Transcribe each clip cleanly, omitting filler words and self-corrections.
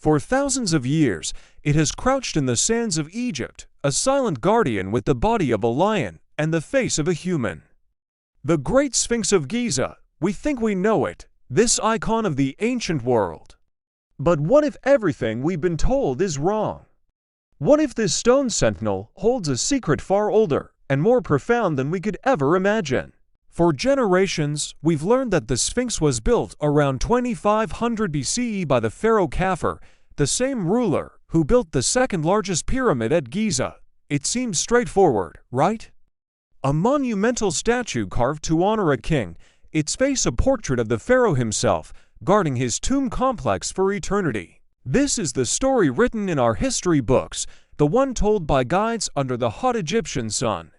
For thousands of years, it has crouched in the sands of Egypt, a silent guardian with the body of a lion and the face of a human. The Great Sphinx of Giza, we think we know it, this icon of the ancient world. But what if everything we've been told is wrong? What if this stone sentinel holds a secret far older and more profound than we could ever imagine? For generations, we've learned that the Sphinx was built around 2500 BCE by the pharaoh Khafre, the same ruler who built the second largest pyramid at Giza. It seems straightforward, right? A monumental statue carved to honor a king, its face a portrait of the pharaoh himself, guarding his tomb complex for eternity. This is the story written in our history books, the one told by guides under the hot Egyptian sun.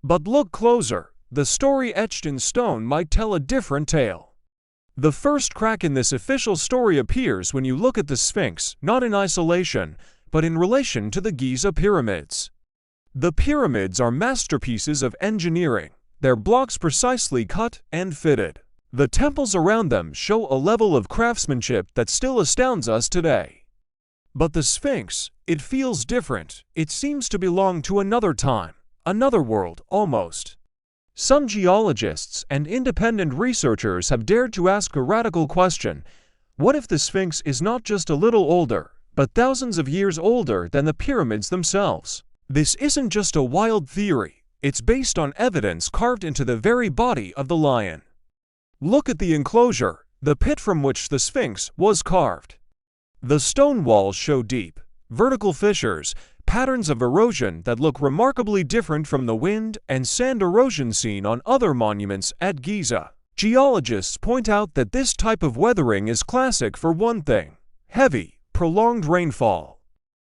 But look closer. The story etched in stone might tell a different tale. The first crack in this official story appears when you look at the Sphinx, not in isolation, but in relation to the Giza pyramids. The pyramids are masterpieces of engineering, their blocks precisely cut and fitted. The temples around them show a level of craftsmanship that still astounds us today. But the Sphinx, it feels different. It seems to belong to another time, another world, almost. Some geologists and independent researchers have dared to ask a radical question. What if the Sphinx is not just a little older, but thousands of years older than the pyramids themselves? This isn't just a wild theory. It's based on evidence carved into the very body of the lion. Look at the enclosure, the pit from which the Sphinx was carved. The stone walls show deep, vertical fissures, patterns of erosion that look remarkably different from the wind and sand erosion seen on other monuments at Giza. Geologists point out that this type of weathering is classic for one thing: heavy, prolonged rainfall.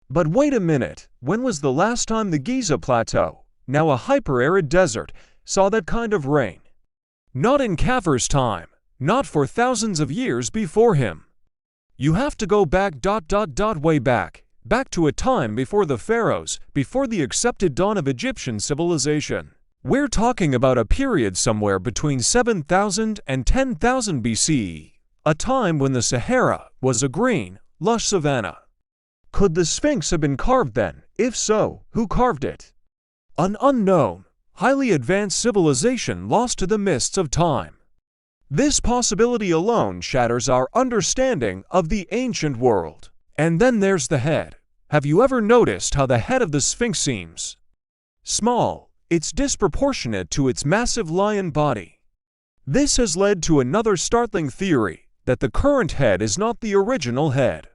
But wait a minute, when was the last time the Giza Plateau, now a hyper-arid desert, saw that kind of rain? Not in Khafre's time, not for thousands of years before him. You have to go back way back to a time before the pharaohs, before the accepted dawn of Egyptian civilization. We're talking about a period somewhere between 7000 and 10,000 BCE, a time when the Sahara was a green, lush savanna. Could the Sphinx have been carved then? If so, who carved it? An unknown, highly advanced civilization lost to the mists of time. This possibility alone shatters our understanding of the ancient world. And then there's the head. Have you ever noticed how the head of the Sphinx seems small? It's disproportionate to its massive lion body. This has led to another startling theory, that the current head is not the original head.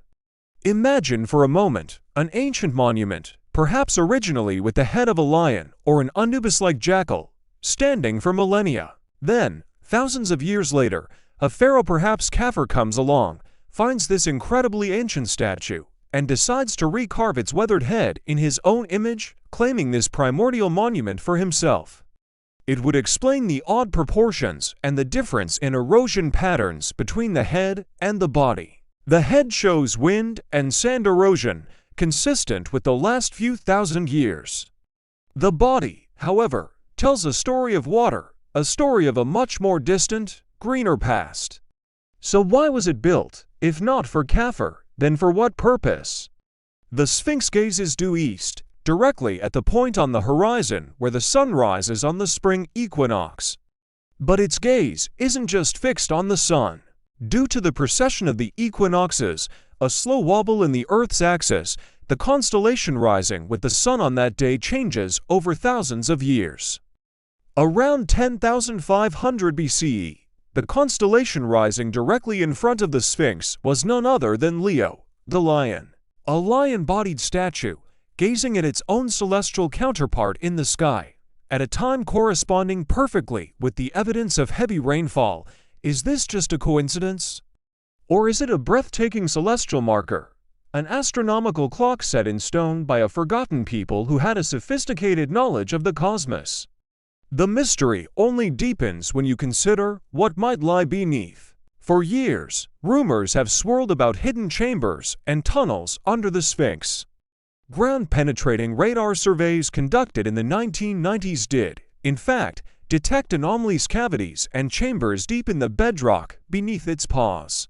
Imagine for a moment an ancient monument, perhaps originally with the head of a lion or an Anubis-like jackal, standing for millennia. Then, thousands of years later, a pharaoh, perhaps Khafre, comes along, finds this incredibly ancient statue, and decides to recarve its weathered head in his own image, claiming this primordial monument for himself. It would explain the odd proportions and the difference in erosion patterns between the head and the body. The head shows wind and sand erosion, consistent with the last few thousand years. The body, however, tells a story of water, a story of a much more distant, greener past. So why was it built? If not for Khafre, then for what purpose? The Sphinx gazes due east, directly at the point on the horizon where the sun rises on the spring equinox. But its gaze isn't just fixed on the sun. Due to the precession of the equinoxes, a slow wobble in the Earth's axis, the constellation rising with the sun on that day changes over thousands of years. Around 10,500 BCE, the constellation rising directly in front of the Sphinx was none other than Leo, the lion. A lion-bodied statue, gazing at its own celestial counterpart in the sky, at a time corresponding perfectly with the evidence of heavy rainfall. Is this just a coincidence? Or is it a breathtaking celestial marker? An astronomical clock set in stone by a forgotten people who had a sophisticated knowledge of the cosmos. The mystery only deepens when you consider what might lie beneath. For years, rumors have swirled about hidden chambers and tunnels under the Sphinx. Ground-penetrating radar surveys conducted in the 1990s did, in fact, detect anomalous cavities and chambers deep in the bedrock beneath its paws.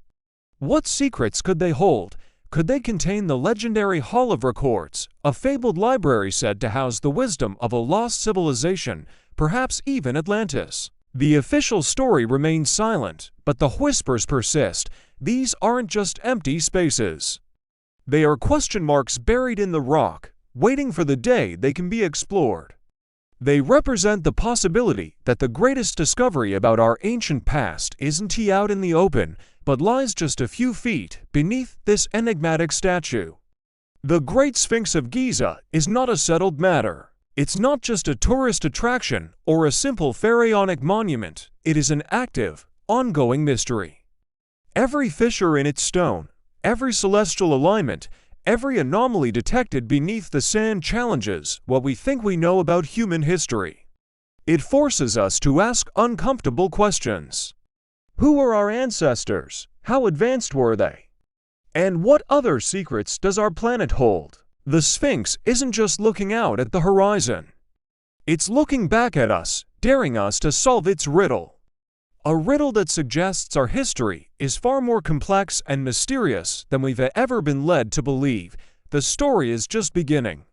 What secrets could they hold? Could they contain the legendary Hall of Records, a fabled library said to house the wisdom of a lost civilization, perhaps even Atlantis? The official story remains silent, but the whispers persist. These aren't just empty spaces. They are question marks buried in the rock, waiting for the day they can be explored. They represent the possibility that the greatest discovery about our ancient past isn't out in the open, but lies just a few feet beneath this enigmatic statue. The Great Sphinx of Giza is not a settled matter. It's not just a tourist attraction or a simple pharaonic monument. It is an active, ongoing mystery. Every fissure in its stone, every celestial alignment, every anomaly detected beneath the sand challenges what we think we know about human history. It forces us to ask uncomfortable questions. Who were our ancestors? How advanced were they? And what other secrets does our planet hold? The Sphinx isn't just looking out at the horizon. It's looking back at us, daring us to solve its riddle. A riddle that suggests our history is far more complex and mysterious than we've ever been led to believe. The story is just beginning.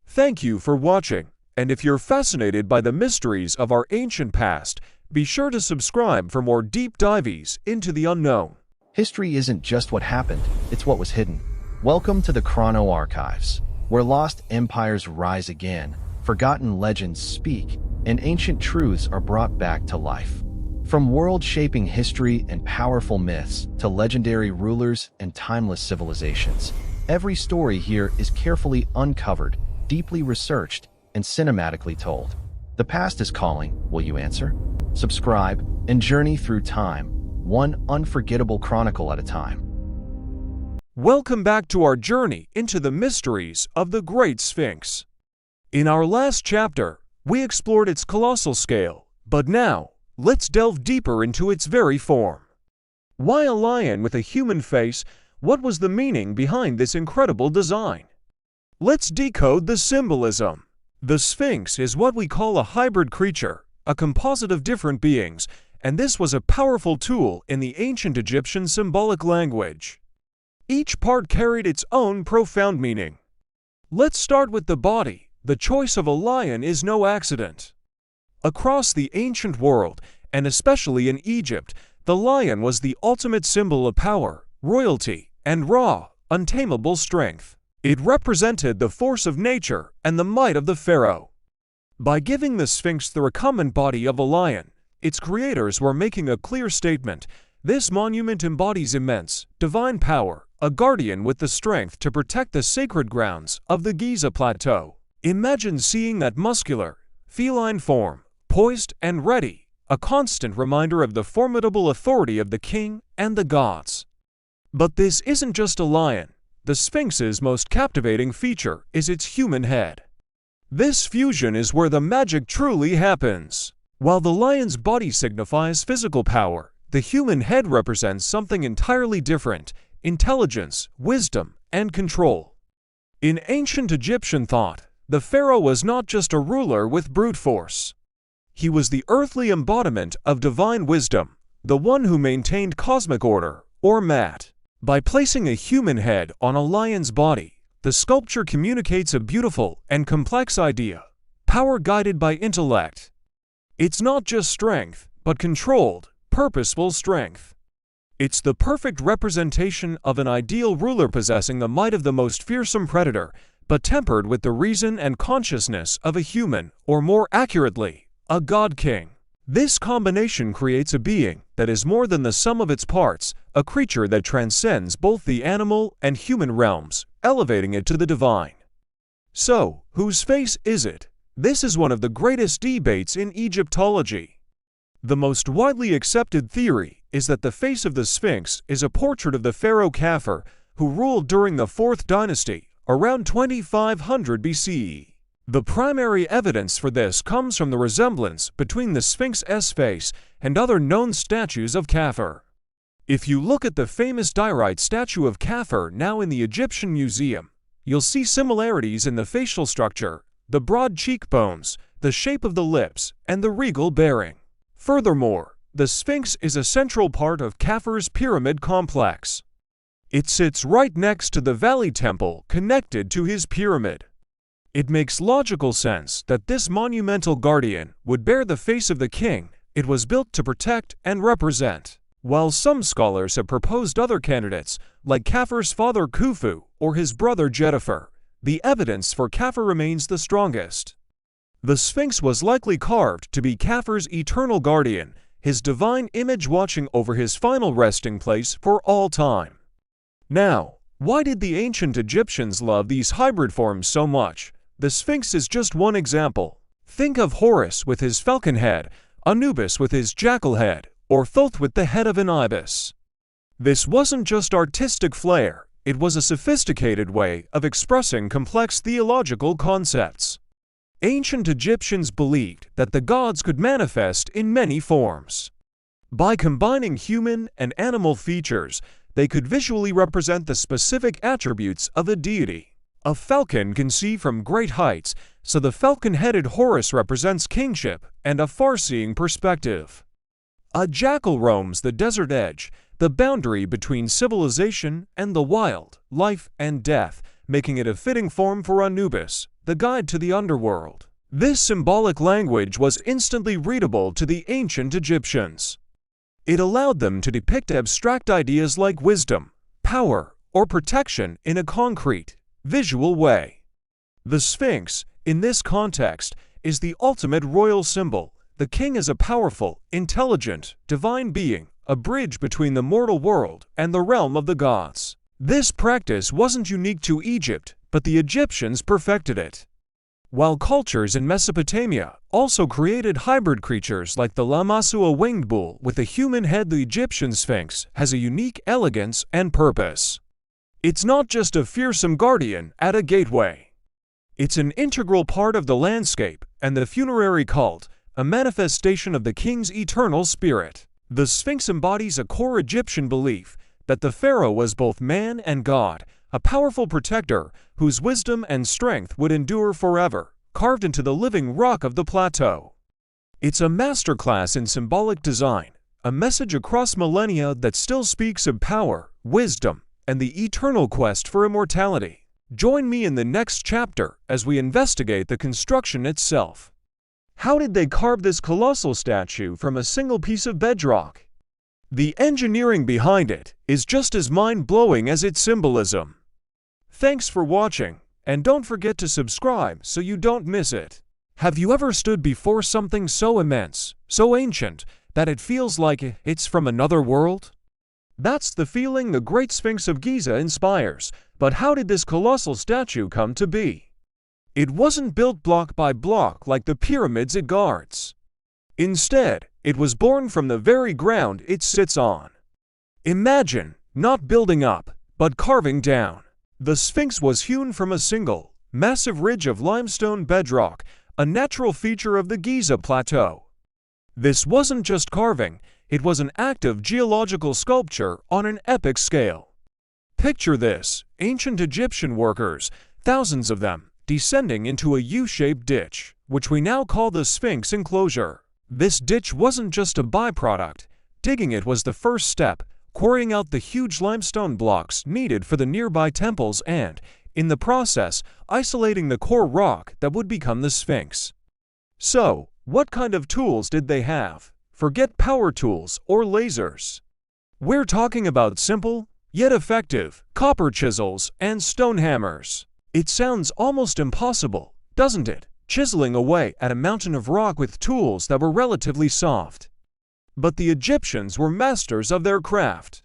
Thank you for watching, and if you're fascinated by the mysteries of our ancient past, be sure to subscribe for more deep dives into the unknown. History isn't just what happened, it's what was hidden. Welcome to the Chrono Archives, where lost empires rise again, forgotten legends speak, and ancient truths are brought back to life. From world-shaping history and powerful myths to legendary rulers and timeless civilizations, every story here is carefully uncovered, deeply researched, and cinematically told. The past is calling, will you answer? Subscribe and journey through time, one unforgettable chronicle at a time. Welcome back to our journey into the mysteries of the Great Sphinx. In our last chapter, we explored its colossal scale, but now, let's delve deeper into its very form. Why a lion with a human face? What was the meaning behind this incredible design? Let's decode the symbolism. The Sphinx is what we call a hybrid creature, a composite of different beings, and this was a powerful tool in the ancient Egyptian symbolic language. Each part carried its own profound meaning. Let's start with the body. The choice of a lion is no accident. Across the ancient world, and especially in Egypt, the lion was the ultimate symbol of power, royalty, and raw, untamable strength. It represented the force of nature and the might of the pharaoh. By giving the Sphinx the recumbent body of a lion, its creators were making a clear statement. This monument embodies immense, divine power, a guardian with the strength to protect the sacred grounds of the Giza Plateau. Imagine seeing that muscular, feline form, poised and ready, a constant reminder of the formidable authority of the king and the gods. But this isn't just a lion. The Sphinx's most captivating feature is its human head. This fusion is where the magic truly happens. While the lion's body signifies physical power, the human head represents something entirely different: intelligence, wisdom, and control. In ancient Egyptian thought, the pharaoh was not just a ruler with brute force. He was the earthly embodiment of divine wisdom, the one who maintained cosmic order, or Mat. By placing a human head on a lion's body, the sculpture communicates a beautiful and complex idea: power guided by intellect. It's not just strength, but controlled, purposeful strength. It's the perfect representation of an ideal ruler possessing the might of the most fearsome predator, but tempered with the reason and consciousness of a human, or more accurately, a god-king. This combination creates a being that is more than the sum of its parts, a creature that transcends both the animal and human realms, elevating it to the divine. So, whose face is it? This is one of the greatest debates in Egyptology. The most widely accepted theory is that the face of the Sphinx is a portrait of the pharaoh Khafre, who ruled during the 4th dynasty, around 2500 BCE. The primary evidence for this comes from the resemblance between the Sphinx's face and other known statues of Khafre. If you look at the famous diorite statue of Khafre now in the Egyptian Museum, you'll see similarities in the facial structure, the broad cheekbones, the shape of the lips, and the regal bearing. Furthermore, the Sphinx is a central part of Khafre's pyramid complex. It sits right next to the Valley Temple connected to his pyramid. It makes logical sense that this monumental guardian would bear the face of the king it was built to protect and represent. While some scholars have proposed other candidates, like Khafar's father Khufu or his brother Jetafar, the evidence for Khafar remains the strongest. The Sphinx was likely carved to be Khafar's eternal guardian, his divine image watching over his final resting place for all time. Now, why did the ancient Egyptians love these hybrid forms so much? The Sphinx is just one example. Think of Horus with his falcon head, Anubis with his jackal head, or Thoth with the head of an ibis. This wasn't just artistic flair, it was a sophisticated way of expressing complex theological concepts. Ancient Egyptians believed that the gods could manifest in many forms. By combining human and animal features, they could visually represent the specific attributes of a deity. A falcon can see from great heights, so the falcon-headed Horus represents kingship and a far-seeing perspective. A jackal roams the desert edge, the boundary between civilization and the wild, life and death, making it a fitting form for Anubis, the guide to the underworld. This symbolic language was instantly readable to the ancient Egyptians. It allowed them to depict abstract ideas like wisdom, power, or protection in a concrete, visual way. The Sphinx, in this context, is the ultimate royal symbol. The king is a powerful, intelligent, divine being, a bridge between the mortal world and the realm of the gods. This practice wasn't unique to Egypt, but the Egyptians perfected it. While cultures in Mesopotamia also created hybrid creatures like the Lamassu, a winged bull with a human head, the Egyptian Sphinx has a unique elegance and purpose. It's not just a fearsome guardian at a gateway. It's an integral part of the landscape and the funerary cult, a manifestation of the king's eternal spirit. The Sphinx embodies a core Egyptian belief that the pharaoh was both man and god, a powerful protector whose wisdom and strength would endure forever, carved into the living rock of the plateau. It's a masterclass in symbolic design, a message across millennia that still speaks of power, wisdom, and the eternal quest for immortality. Join me in the next chapter as we investigate the construction itself. How did they carve this colossal statue from a single piece of bedrock? The engineering behind it is just as mind-blowing as its symbolism. Thanks for watching, and don't forget to subscribe so you don't miss it. Have you ever stood before something so immense, so ancient, that it feels like it's from another world? That's the feeling the Great Sphinx of Giza inspires, but how did this colossal statue come to be? It wasn't built block by block like the pyramids it guards. Instead, it was born from the very ground it sits on. Imagine, not building up, but carving down. The Sphinx was hewn from a single, massive ridge of limestone bedrock, a natural feature of the Giza Plateau. This wasn't just carving, it was an act of geological sculpture on an epic scale. Picture this: ancient Egyptian workers, thousands of them, descending into a U-shaped ditch, which we now call the Sphinx enclosure. This ditch wasn't just a byproduct. Digging it was the first step, quarrying out the huge limestone blocks needed for the nearby temples and, in the process, isolating the core rock that would become the Sphinx. So, what kind of tools did they have? Forget power tools or lasers. We're talking about simple, yet effective, copper chisels and stone hammers. It sounds almost impossible, doesn't it? Chiseling away at a mountain of rock with tools that were relatively soft. But the Egyptians were masters of their craft.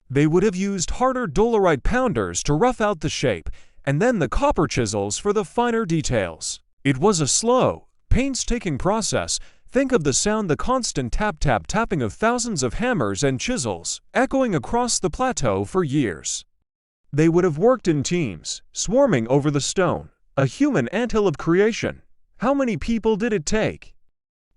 They would have used harder dolerite pounders to rough out the shape, and then the copper chisels for the finer details. It was a slow, painstaking process. Think of the sound, the constant tapping of thousands of hammers and chisels, echoing across the plateau for years. They would have worked in teams, swarming over the stone, a human anthill of creation. How many people did it take?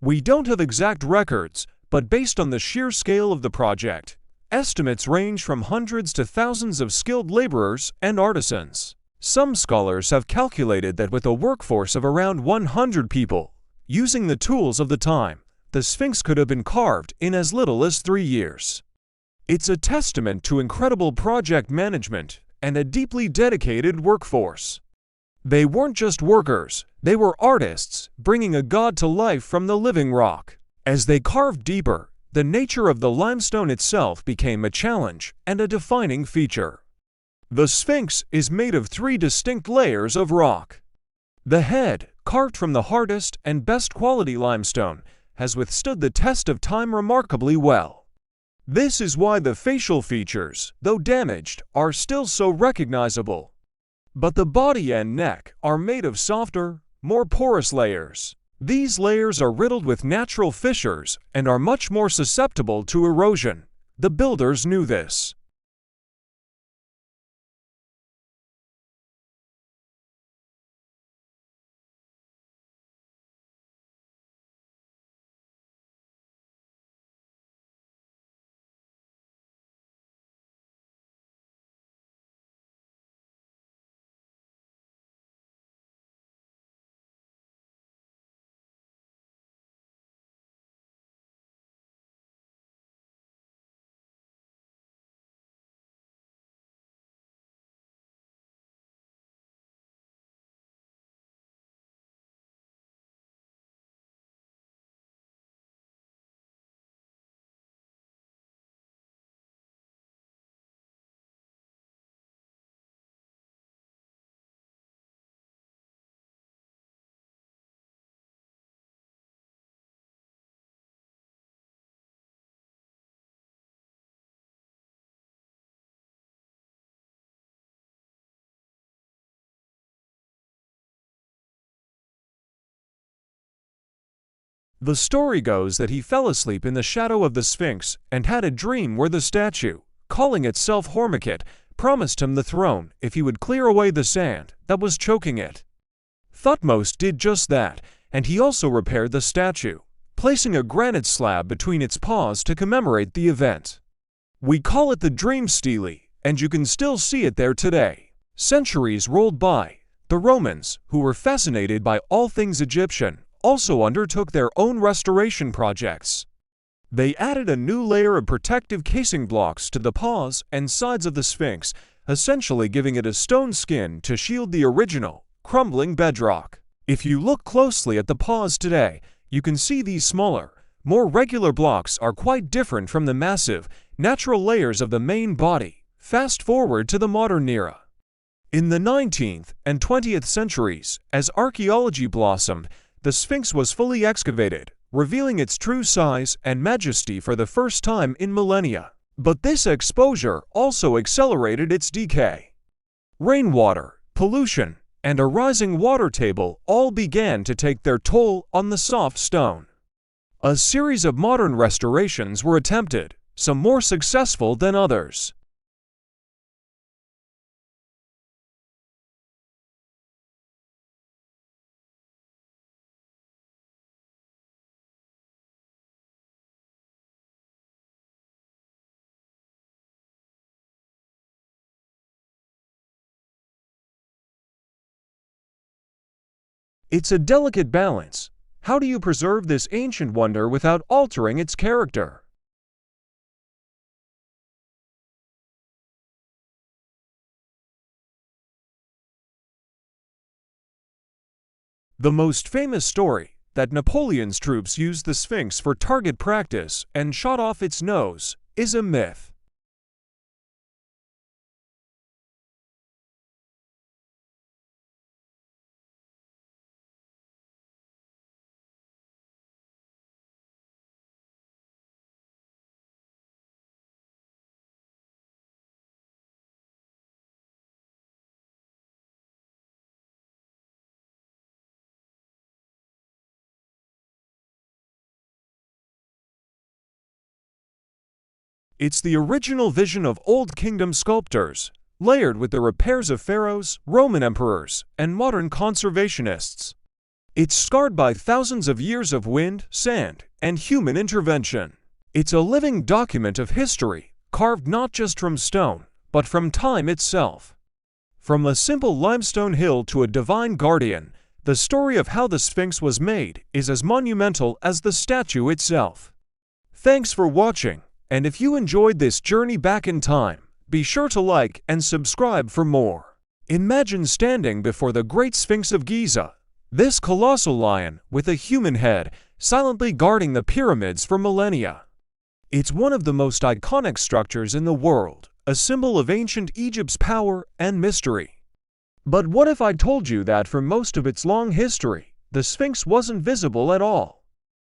We don't have exact records, but based on the sheer scale of the project, estimates range from hundreds to thousands of skilled laborers and artisans. Some scholars have calculated that with a workforce of around 100 people, using the tools of the time, the Sphinx could have been carved in as little as 3 years. It's a testament to incredible project management and a deeply dedicated workforce. They weren't just workers, they were artists, bringing a god to life from the living rock. As they carved deeper, the nature of the limestone itself became a challenge and a defining feature. The Sphinx is made of 3 distinct layers of rock. The head, carved from the hardest and best quality limestone, has withstood the test of time remarkably well. This is why the facial features, though damaged, are still so recognizable. But the body and neck are made of softer, more porous layers. These layers are riddled with natural fissures and are much more susceptible to erosion. The builders knew this. The story goes that he fell asleep in the shadow of the Sphinx and had a dream where the statue, calling itself Hormukit, promised him the throne if he would clear away the sand that was choking it. Thutmose did just that, and he also repaired the statue, placing a granite slab between its paws to commemorate the event. We call it the Dream Stele, and you can still see it there today. Centuries rolled by. The Romans, who were fascinated by all things Egyptian, also undertook their own restoration projects. They added a new layer of protective casing blocks to the paws and sides of the Sphinx, essentially giving it a stone skin to shield the original, crumbling bedrock. If you look closely at the paws today, you can see these smaller, more regular blocks are quite different from the massive, natural layers of the main body. Fast forward to the modern era. In the 19th and 20th centuries, as archaeology blossomed, the Sphinx was fully excavated, revealing its true size and majesty for the first time in millennia. But this exposure also accelerated its decay. Rainwater, pollution, and a rising water table all began to take their toll on the soft stone. A series of modern restorations were attempted, some more successful than others. It's a delicate balance. How do you preserve this ancient wonder without altering its character? The most famous story, that Napoleon's troops used the Sphinx for target practice and shot off its nose, is a myth. It's the original vision of Old Kingdom sculptors, layered with the repairs of pharaohs, Roman emperors, and modern conservationists. It's scarred by thousands of years of wind, sand, and human intervention. It's a living document of history, carved not just from stone, but from time itself. From a simple limestone hill to a divine guardian, the story of how the Sphinx was made is as monumental as the statue itself. Thanks for watching. And if you enjoyed this journey back in time, be sure to like and subscribe for more. Imagine standing before the Great Sphinx of Giza, this colossal lion with a human head silently guarding the pyramids for millennia. It's one of the most iconic structures in the world, a symbol of ancient Egypt's power and mystery. But what if I told you that for most of its long history, the Sphinx wasn't visible at all?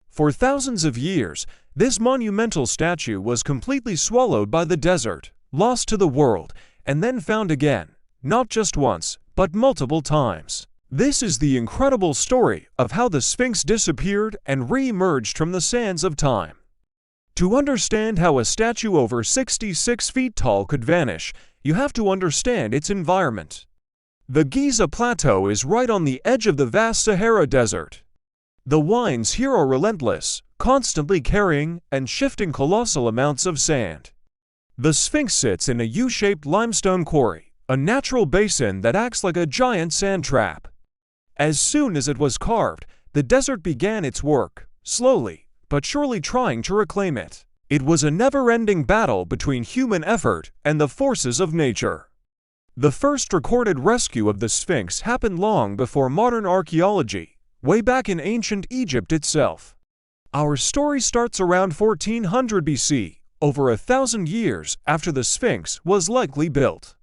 For thousands of years, this monumental statue was completely swallowed by the desert, lost to the world, and then found again, not just once, but multiple times. This is the incredible story of how the Sphinx disappeared and re-emerged from the sands of time. To understand how a statue over 66 feet tall could vanish, you have to understand its environment. The Giza Plateau is right on the edge of the vast Sahara Desert. The winds here are relentless, constantly carrying and shifting colossal amounts of sand. The Sphinx sits in a U-shaped limestone quarry, a natural basin that acts like a giant sand trap. As soon as it was carved, the desert began its work, slowly but surely trying to reclaim it. It was a never-ending battle between human effort and the forces of nature. The first recorded rescue of the Sphinx happened long before modern archaeology, way back in ancient Egypt itself. Our story starts around 1400 BC, over 1,000 years after the Sphinx was likely built.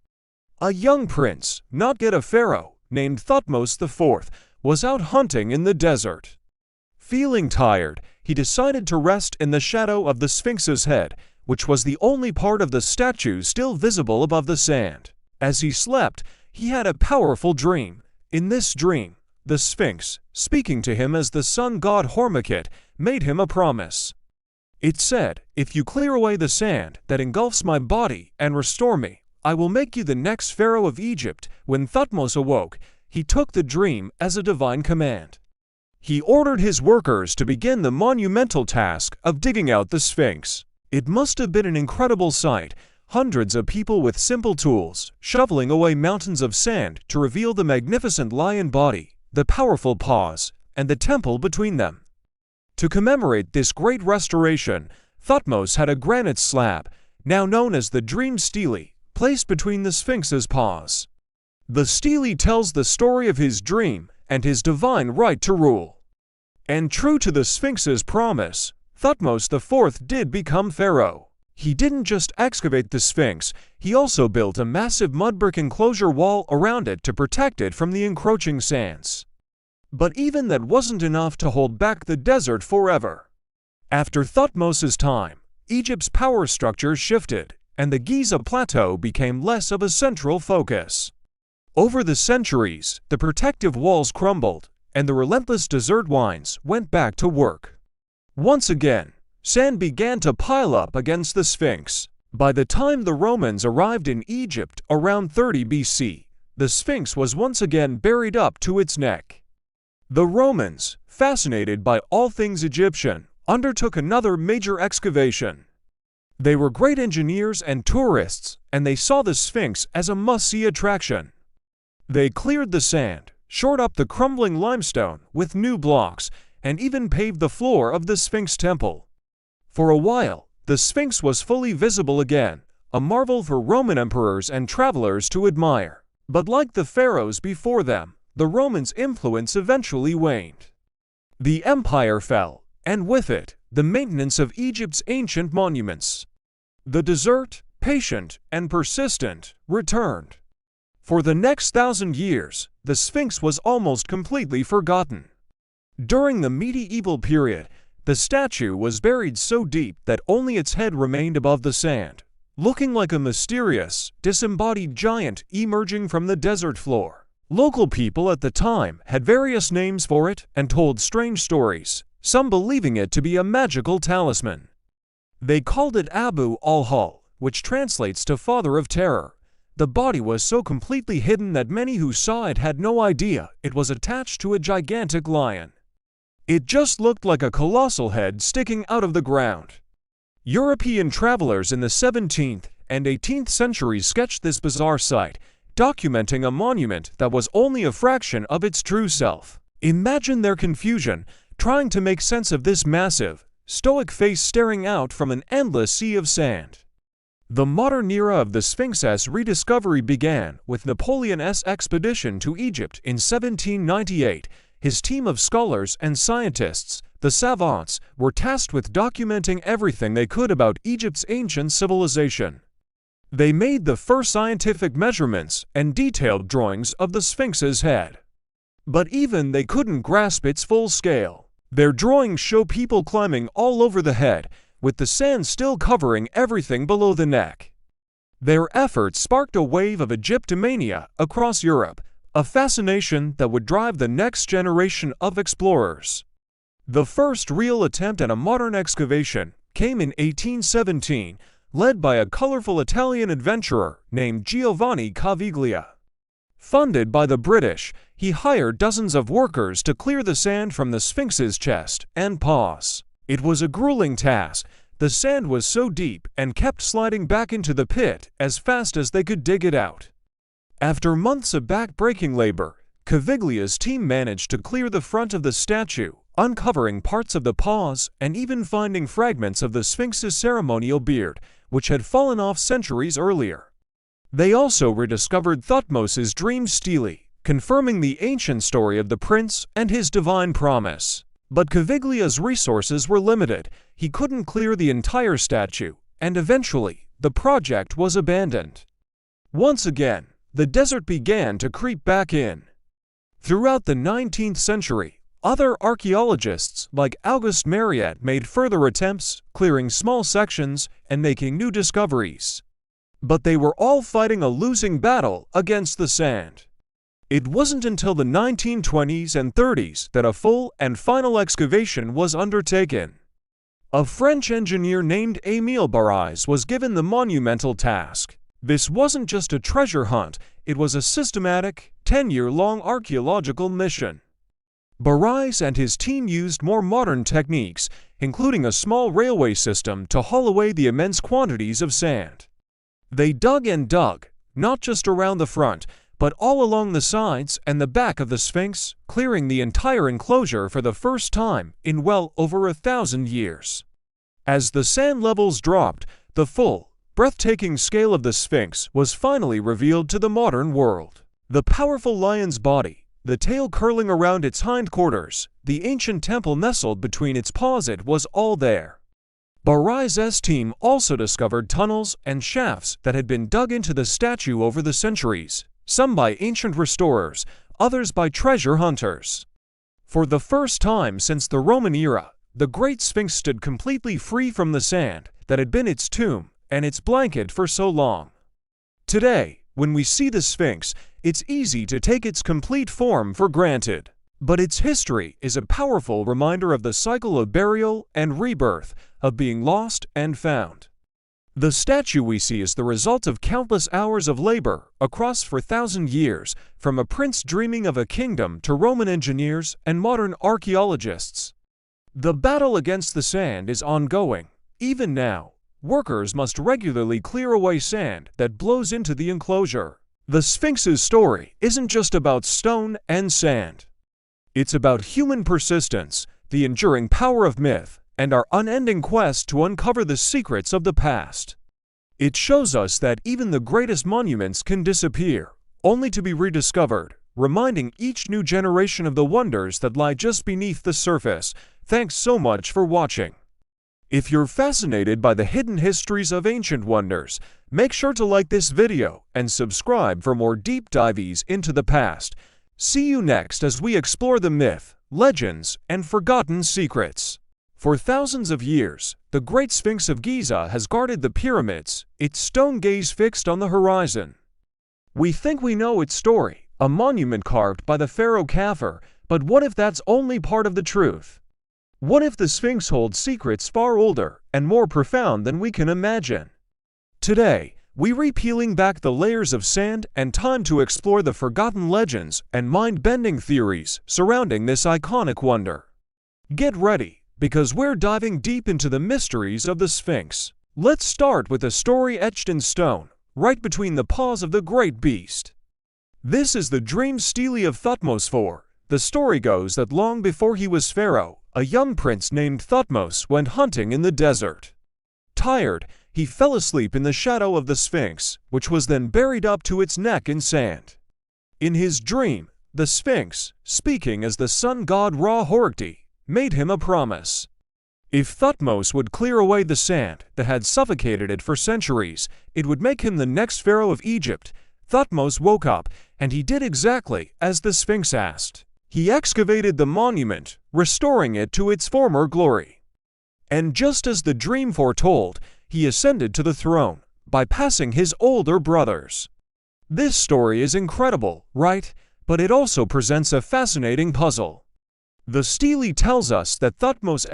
A young prince, not yet a pharaoh, named Thutmose IV, was out hunting in the desert. Feeling tired, he decided to rest in the shadow of the Sphinx's head, which was the only part of the statue still visible above the sand. As he slept, he had a powerful dream. In this dream, the Sphinx, speaking to him as the sun god Hormukit, made him a promise. It said, "If you clear away the sand that engulfs my body and restore me, I will make you the next pharaoh of Egypt." When Thutmose awoke, he took the dream as a divine command. He ordered his workers to begin the monumental task of digging out the Sphinx. It must have been an incredible sight. Hundreds of people with simple tools, shoveling away mountains of sand to reveal the magnificent lion body, the powerful paws, and the temple between them. To commemorate this great restoration, Thutmose had a granite slab, now known as the Dream Stele, placed between the Sphinx's paws. The stele tells the story of his dream and his divine right to rule. And true to the Sphinx's promise, Thutmose IV did become pharaoh. He didn't just excavate the Sphinx, he also built a massive mud-brick enclosure wall around it to protect it from the encroaching sands. But even that wasn't enough to hold back the desert forever. After Thutmose's time, Egypt's power structure shifted, and the Giza Plateau became less of a central focus. Over the centuries, the protective walls crumbled, and the relentless desert winds went back to work. Once again, sand began to pile up against the Sphinx. By the time the Romans arrived in Egypt around 30 BC, the Sphinx was once again buried up to its neck. The Romans, fascinated by all things Egyptian, undertook another major excavation. They were great engineers and tourists, and they saw the Sphinx as a must-see attraction. They cleared the sand, shored up the crumbling limestone with new blocks, and even paved the floor of the Sphinx temple. For a while, the Sphinx was fully visible again, a marvel for Roman emperors and travelers to admire. But like the pharaohs before them, the Romans' influence eventually waned. The empire fell, and with it, the maintenance of Egypt's ancient monuments. The desert, patient and persistent, returned. For the next 1,000 years, the Sphinx was almost completely forgotten. During the medieval period, the statue was buried so deep that only its head remained above the sand, looking like a mysterious, disembodied giant emerging from the desert floor. Local people at the time had various names for it and told strange stories, some believing it to be a magical talisman. They called it Abu al-Hul, which translates to Father of Terror. The body was so completely hidden that many who saw it had no idea it was attached to a gigantic lion. It just looked like a colossal head sticking out of the ground. European travelers in the 17th and 18th centuries sketched this bizarre sight, documenting a monument that was only a fraction of its true self. Imagine their confusion, trying to make sense of this massive, stoic face staring out from an endless sea of sand. The modern era of the Sphinx's rediscovery began with Napoleon's expedition to Egypt in 1798. His team of scholars and scientists, the savants, were tasked with documenting everything they could about Egypt's ancient civilization. They made the first scientific measurements and detailed drawings of the Sphinx's head. But even they couldn't grasp its full scale. Their drawings show people climbing all over the head, with the sand still covering everything below the neck. Their efforts sparked a wave of Egyptomania across Europe, a fascination that would drive the next generation of explorers. The first real attempt at a modern excavation came in 1817, led by a colorful Italian adventurer named Giovanni Caviglia. Funded by the British, he hired dozens of workers to clear the sand from the Sphinx's chest and paws. It was a grueling task. The sand was so deep and kept sliding back into the pit as fast as they could dig it out. After months of back-breaking labor, Caviglia's team managed to clear the front of the statue, uncovering parts of the paws and even finding fragments of the Sphinx's ceremonial beard, which had fallen off centuries earlier. They also rediscovered Thutmose's dream stele, confirming the ancient story of the prince and his divine promise. But Caviglia's resources were limited. He couldn't clear the entire statue, and eventually, the project was abandoned. Once again, the desert began to creep back in. Throughout the 19th century, other archaeologists like Auguste Mariette made further attempts, clearing small sections and making new discoveries. But they were all fighting a losing battle against the sand. It wasn't until the 1920s and 30s that a full and final excavation was undertaken. A French engineer named Émile Barrès was given the monumental task. This wasn't just a treasure hunt, it was a systematic, 10-year-long archaeological mission. Barrès and his team used more modern techniques, including a small railway system to haul away the immense quantities of sand. They dug and dug, not just around the front, but all along the sides and the back of the Sphinx, clearing the entire enclosure for the first time in well over 1,000 years. As the sand levels dropped, the full, breathtaking scale of the Sphinx was finally revealed to the modern world. The powerful lion's body, the tail curling around its hindquarters, the ancient temple nestled between its paws, it was all there. Barrès' team also discovered tunnels and shafts that had been dug into the statue over the centuries, some by ancient restorers, others by treasure hunters. For the first time since the Roman era, the Great Sphinx stood completely free from the sand that had been its tomb and its blanket for so long. Today, when we see the Sphinx, it's easy to take its complete form for granted. But its history is a powerful reminder of the cycle of burial and rebirth, of being lost and found. The statue we see is the result of countless hours of labor across 4,000 years, from a prince dreaming of a kingdom to Roman engineers and modern archaeologists. The battle against the sand is ongoing. Even now, workers must regularly clear away sand that blows into the enclosure. The Sphinx's story isn't just about stone and sand. It's about human persistence, the enduring power of myth, and our unending quest to uncover the secrets of the past. It shows us that even the greatest monuments can disappear, only to be rediscovered, reminding each new generation of the wonders that lie just beneath the surface. Thanks so much for watching. If you're fascinated by the hidden histories of ancient wonders, make sure to like this video and subscribe for more deep dives into the past. See you next as we explore the myth, legends, and forgotten secrets. For thousands of years, the Great Sphinx of Giza has guarded the pyramids, its stone gaze fixed on the horizon. We think we know its story, a monument carved by the pharaoh Khafre, but what if that's only part of the truth? What if the Sphinx holds secrets far older and more profound than we can imagine? Today, we're peeling back the layers of sand and time to explore the forgotten legends and mind-bending theories surrounding this iconic wonder. Get ready, because we're diving deep into the mysteries of the Sphinx. Let's start with a story etched in stone, right between the paws of the great beast. This is the dream stele of Thutmose IV. The story goes that long before he was pharaoh, A young prince named Thutmose went hunting in the desert. Tired, he fell asleep in the shadow of the Sphinx, which was then buried up to its neck in sand. In his dream, the Sphinx, speaking as the sun god Ra-Horikti, made him a promise. If Thutmose would clear away the sand that had suffocated it for centuries, it would make him the next pharaoh of Egypt. Thutmose woke up, and he did exactly as the Sphinx asked. He excavated the monument, restoring it to its former glory. And just as the dream foretold, he ascended to the throne, bypassing his older brothers. This story is incredible, right? But it also presents a fascinating puzzle. The stele tells us that Thutmose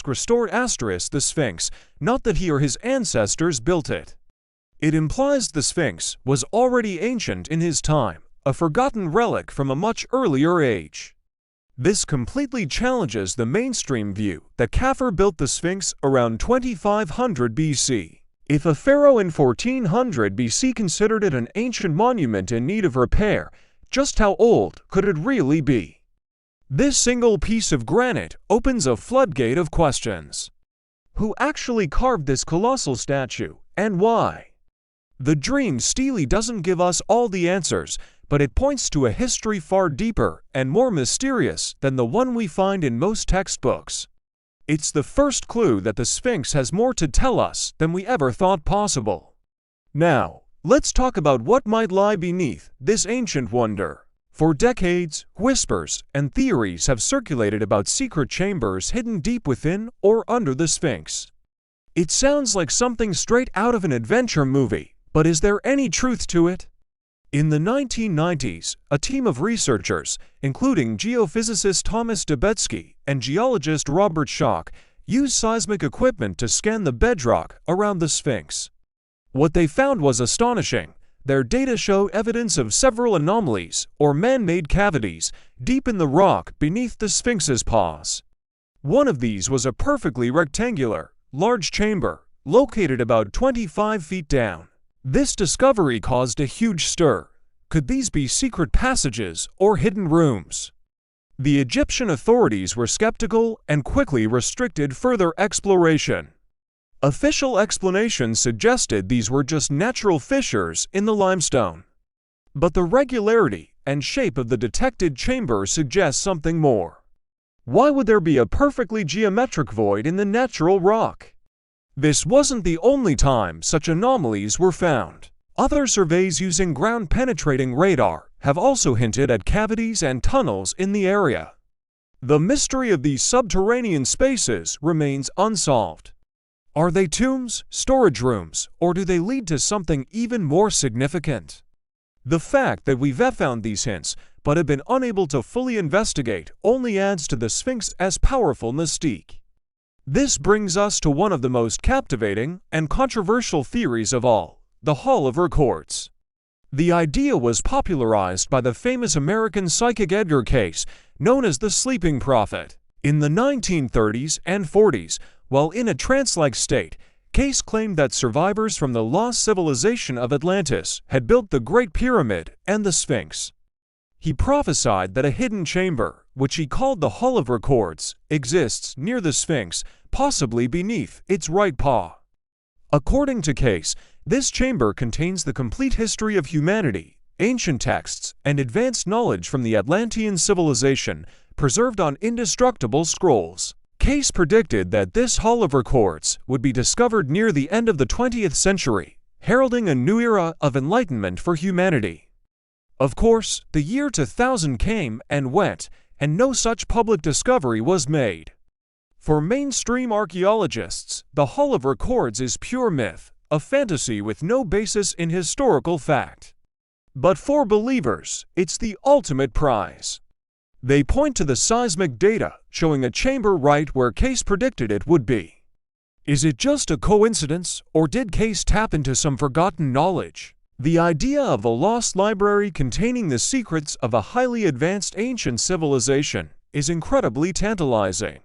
restored the Sphinx, not that he or his ancestors built it. It implies the Sphinx was already ancient in his time, a forgotten relic from a much earlier age. This completely challenges the mainstream view that Khafre built the Sphinx around 2500 BC. If a pharaoh in 1400 BC considered it an ancient monument in need of repair, just how old could it really be? This single piece of granite opens a floodgate of questions. Who actually carved this colossal statue, and why? The dream stele doesn't give us all the answers, but it points to a history far deeper and more mysterious than the one we find in most textbooks. It's the first clue that the Sphinx has more to tell us than we ever thought possible. Now, let's talk about what might lie beneath this ancient wonder. For decades, whispers and theories have circulated about secret chambers hidden deep within or under the Sphinx. It sounds like something straight out of an adventure movie, but is there any truth to it? In the 1990s, a team of researchers, including geophysicist Thomas Debetsky and geologist Robert Schoch, used seismic equipment to scan the bedrock around the Sphinx. What they found was astonishing. Their data show evidence of several anomalies, or man-made cavities, deep in the rock beneath the Sphinx's paws. One of these was a perfectly rectangular, large chamber, located about 25 feet down. This discovery caused a huge stir. Could these be secret passages or hidden rooms? The Egyptian authorities were skeptical and quickly restricted further exploration. Official explanations suggested these were just natural fissures in the limestone. But the regularity and shape of the detected chamber suggests something more. Why would there be a perfectly geometric void in the natural rock? This wasn't the only time such anomalies were found. Other surveys using ground-penetrating radar have also hinted at cavities and tunnels in the area. The mystery of these subterranean spaces remains unsolved. Are they tombs, storage rooms, or do they lead to something even more significant? The fact that we've found these hints, but have been unable to fully investigate, only adds to the Sphinx's powerful mystique. This brings us to one of the most captivating and controversial theories of all, the Hall of Records. The idea was popularized by the famous American psychic Edgar Cayce, known as the Sleeping Prophet. In the 1930s and 40s, while in a trance-like state, Cayce claimed that survivors from the lost civilization of Atlantis had built the Great Pyramid and the Sphinx. He prophesied that a hidden chamber, which he called the Hall of Records, exists near the Sphinx, possibly beneath its right paw. According to Cayce, this chamber contains the complete history of humanity, ancient texts, and advanced knowledge from the Atlantean civilization, preserved on indestructible scrolls. Cayce predicted that this Hall of Records would be discovered near the end of the 20th century, heralding a new era of enlightenment for humanity. Of course, the year 2000 came and went, and no such public discovery was made. For mainstream archaeologists, the Hall of Records is pure myth, a fantasy with no basis in historical fact. But for believers, it's the ultimate prize. They point to the seismic data, showing a chamber right where Cayce predicted it would be. Is it just a coincidence, or did Cayce tap into some forgotten knowledge? The idea of a lost library containing the secrets of a highly advanced ancient civilization is incredibly tantalizing.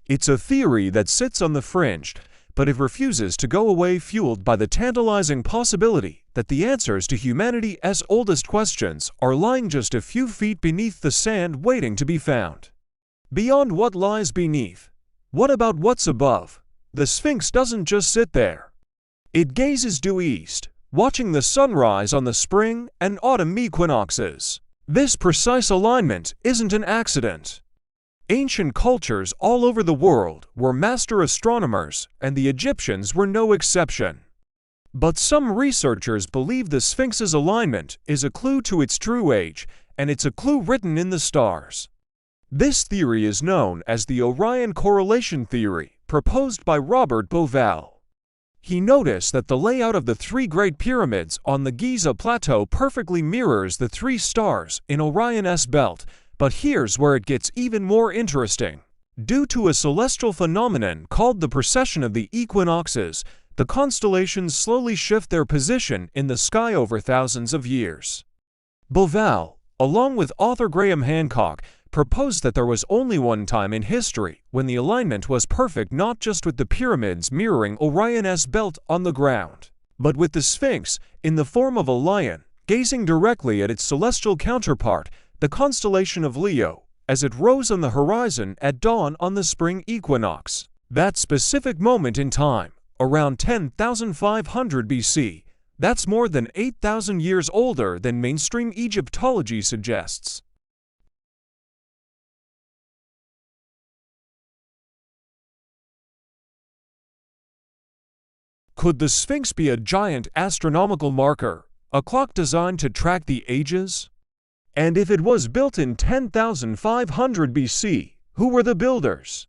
It's a theory that sits on the fringe, but it refuses to go away, fueled by the tantalizing possibility that the answers to humanity's oldest questions are lying just a few feet beneath the sand waiting to be found. Beyond what lies beneath, what about what's above? The Sphinx doesn't just sit there. It gazes due east, watching the sunrise on the spring and autumn equinoxes. This precise alignment isn't an accident. Ancient cultures all over the world were master astronomers, and the Egyptians were no exception. But some researchers believe the Sphinx's alignment is a clue to its true age, and it's a clue written in the stars. This theory is known as the Orion correlation theory, proposed by Robert Bauval. He noticed that the layout of the three Great Pyramids on the Giza Plateau perfectly mirrors the three stars in Orion's belt, but here's where it gets even more interesting. Due to a celestial phenomenon called the precession of the equinoxes, the constellations slowly shift their position in the sky over thousands of years. Bauval, along with author Graham Hancock, proposed that there was only one time in history when the alignment was perfect, not just with the pyramids mirroring Orion's belt on the ground, but with the Sphinx, in the form of a lion, gazing directly at its celestial counterpart, the constellation of Leo, as it rose on the horizon at dawn on the spring equinox. That specific moment in time, around 10,500 BC, that's more than 8,000 years older than mainstream Egyptology suggests. Could the Sphinx be a giant astronomical marker, a clock designed to track the ages? And if it was built in 10,500 BC, who were the builders?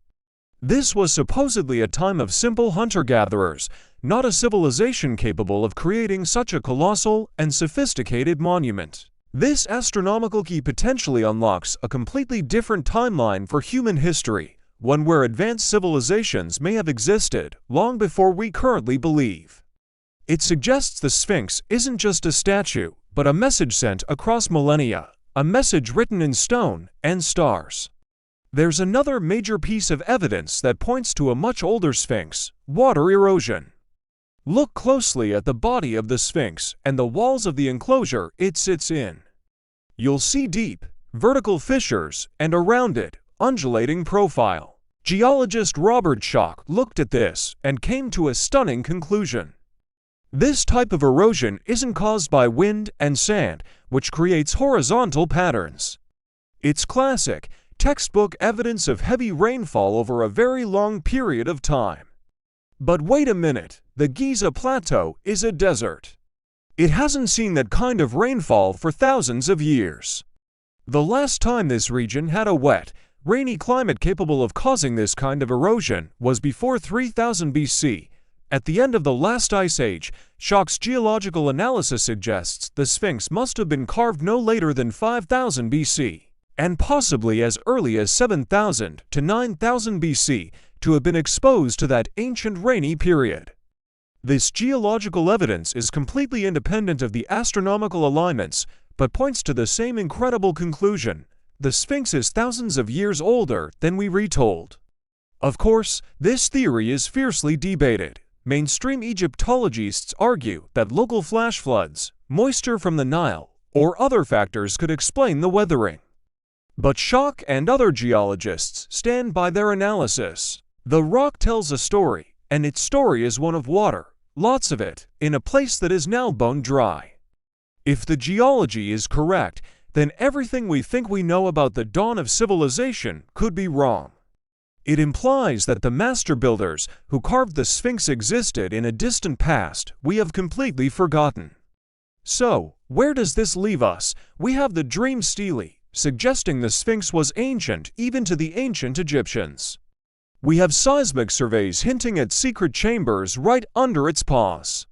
This was supposedly a time of simple hunter-gatherers, not a civilization capable of creating such a colossal and sophisticated monument. This astronomical key potentially unlocks a completely different timeline for human history, one where advanced civilizations may have existed long before we currently believe. It suggests the Sphinx isn't just a statue, but a message sent across millennia, a message written in stone and stars. There's another major piece of evidence that points to a much older Sphinx: water erosion. Look closely at the body of the Sphinx and the walls of the enclosure it sits in. You'll see deep, vertical fissures and a rounded, undulating profile. Geologist Robert Schoch looked at this and came to a stunning conclusion. This type of erosion isn't caused by wind and sand, which creates horizontal patterns. It's classic, textbook evidence of heavy rainfall over a very long period of time. But wait a minute, the Giza Plateau is a desert. It hasn't seen that kind of rainfall for thousands of years. The last time this region had a wet, rainy climate capable of causing this kind of erosion was before 3000 BC. At the end of the last ice age, Schoch's geological analysis suggests the Sphinx must have been carved no later than 5000 BC, and possibly as early as 7000 to 9000 BC to have been exposed to that ancient rainy period. This geological evidence is completely independent of the astronomical alignments, but points to the same incredible conclusion: the Sphinx is thousands of years older than we retold. Of course, this theory is fiercely debated. Mainstream Egyptologists argue that local flash floods, moisture from the Nile, or other factors could explain the weathering. But Schoch and other geologists stand by their analysis. The rock tells a story, and its story is one of water, lots of it, in a place that is now bone dry. If the geology is correct, then everything we think we know about the dawn of civilization could be wrong. It implies that the master builders who carved the Sphinx existed in a distant past we have completely forgotten. So, where does this leave us? We have the dream stele, suggesting the Sphinx was ancient even to the ancient Egyptians. We have seismic surveys hinting at secret chambers right under its paws.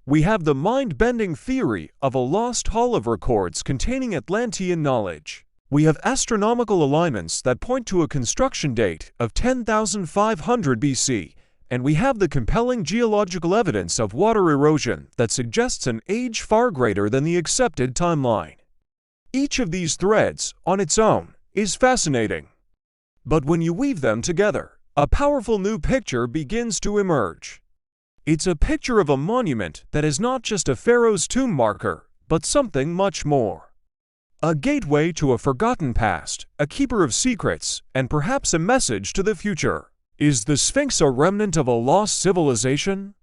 We have the mind-bending theory of a lost hall of records containing Atlantean knowledge. We have astronomical alignments that point to a construction date of 10,500 BC, and we have the compelling geological evidence of water erosion that suggests an age far greater than the accepted timeline. Each of these threads, on its own, is fascinating. But when you weave them together, a powerful new picture begins to emerge. It's a picture of a monument that is not just a pharaoh's tomb marker, but something much more. A gateway to a forgotten past, a keeper of secrets, and perhaps a message to the future. Is the Sphinx a remnant of a lost civilization?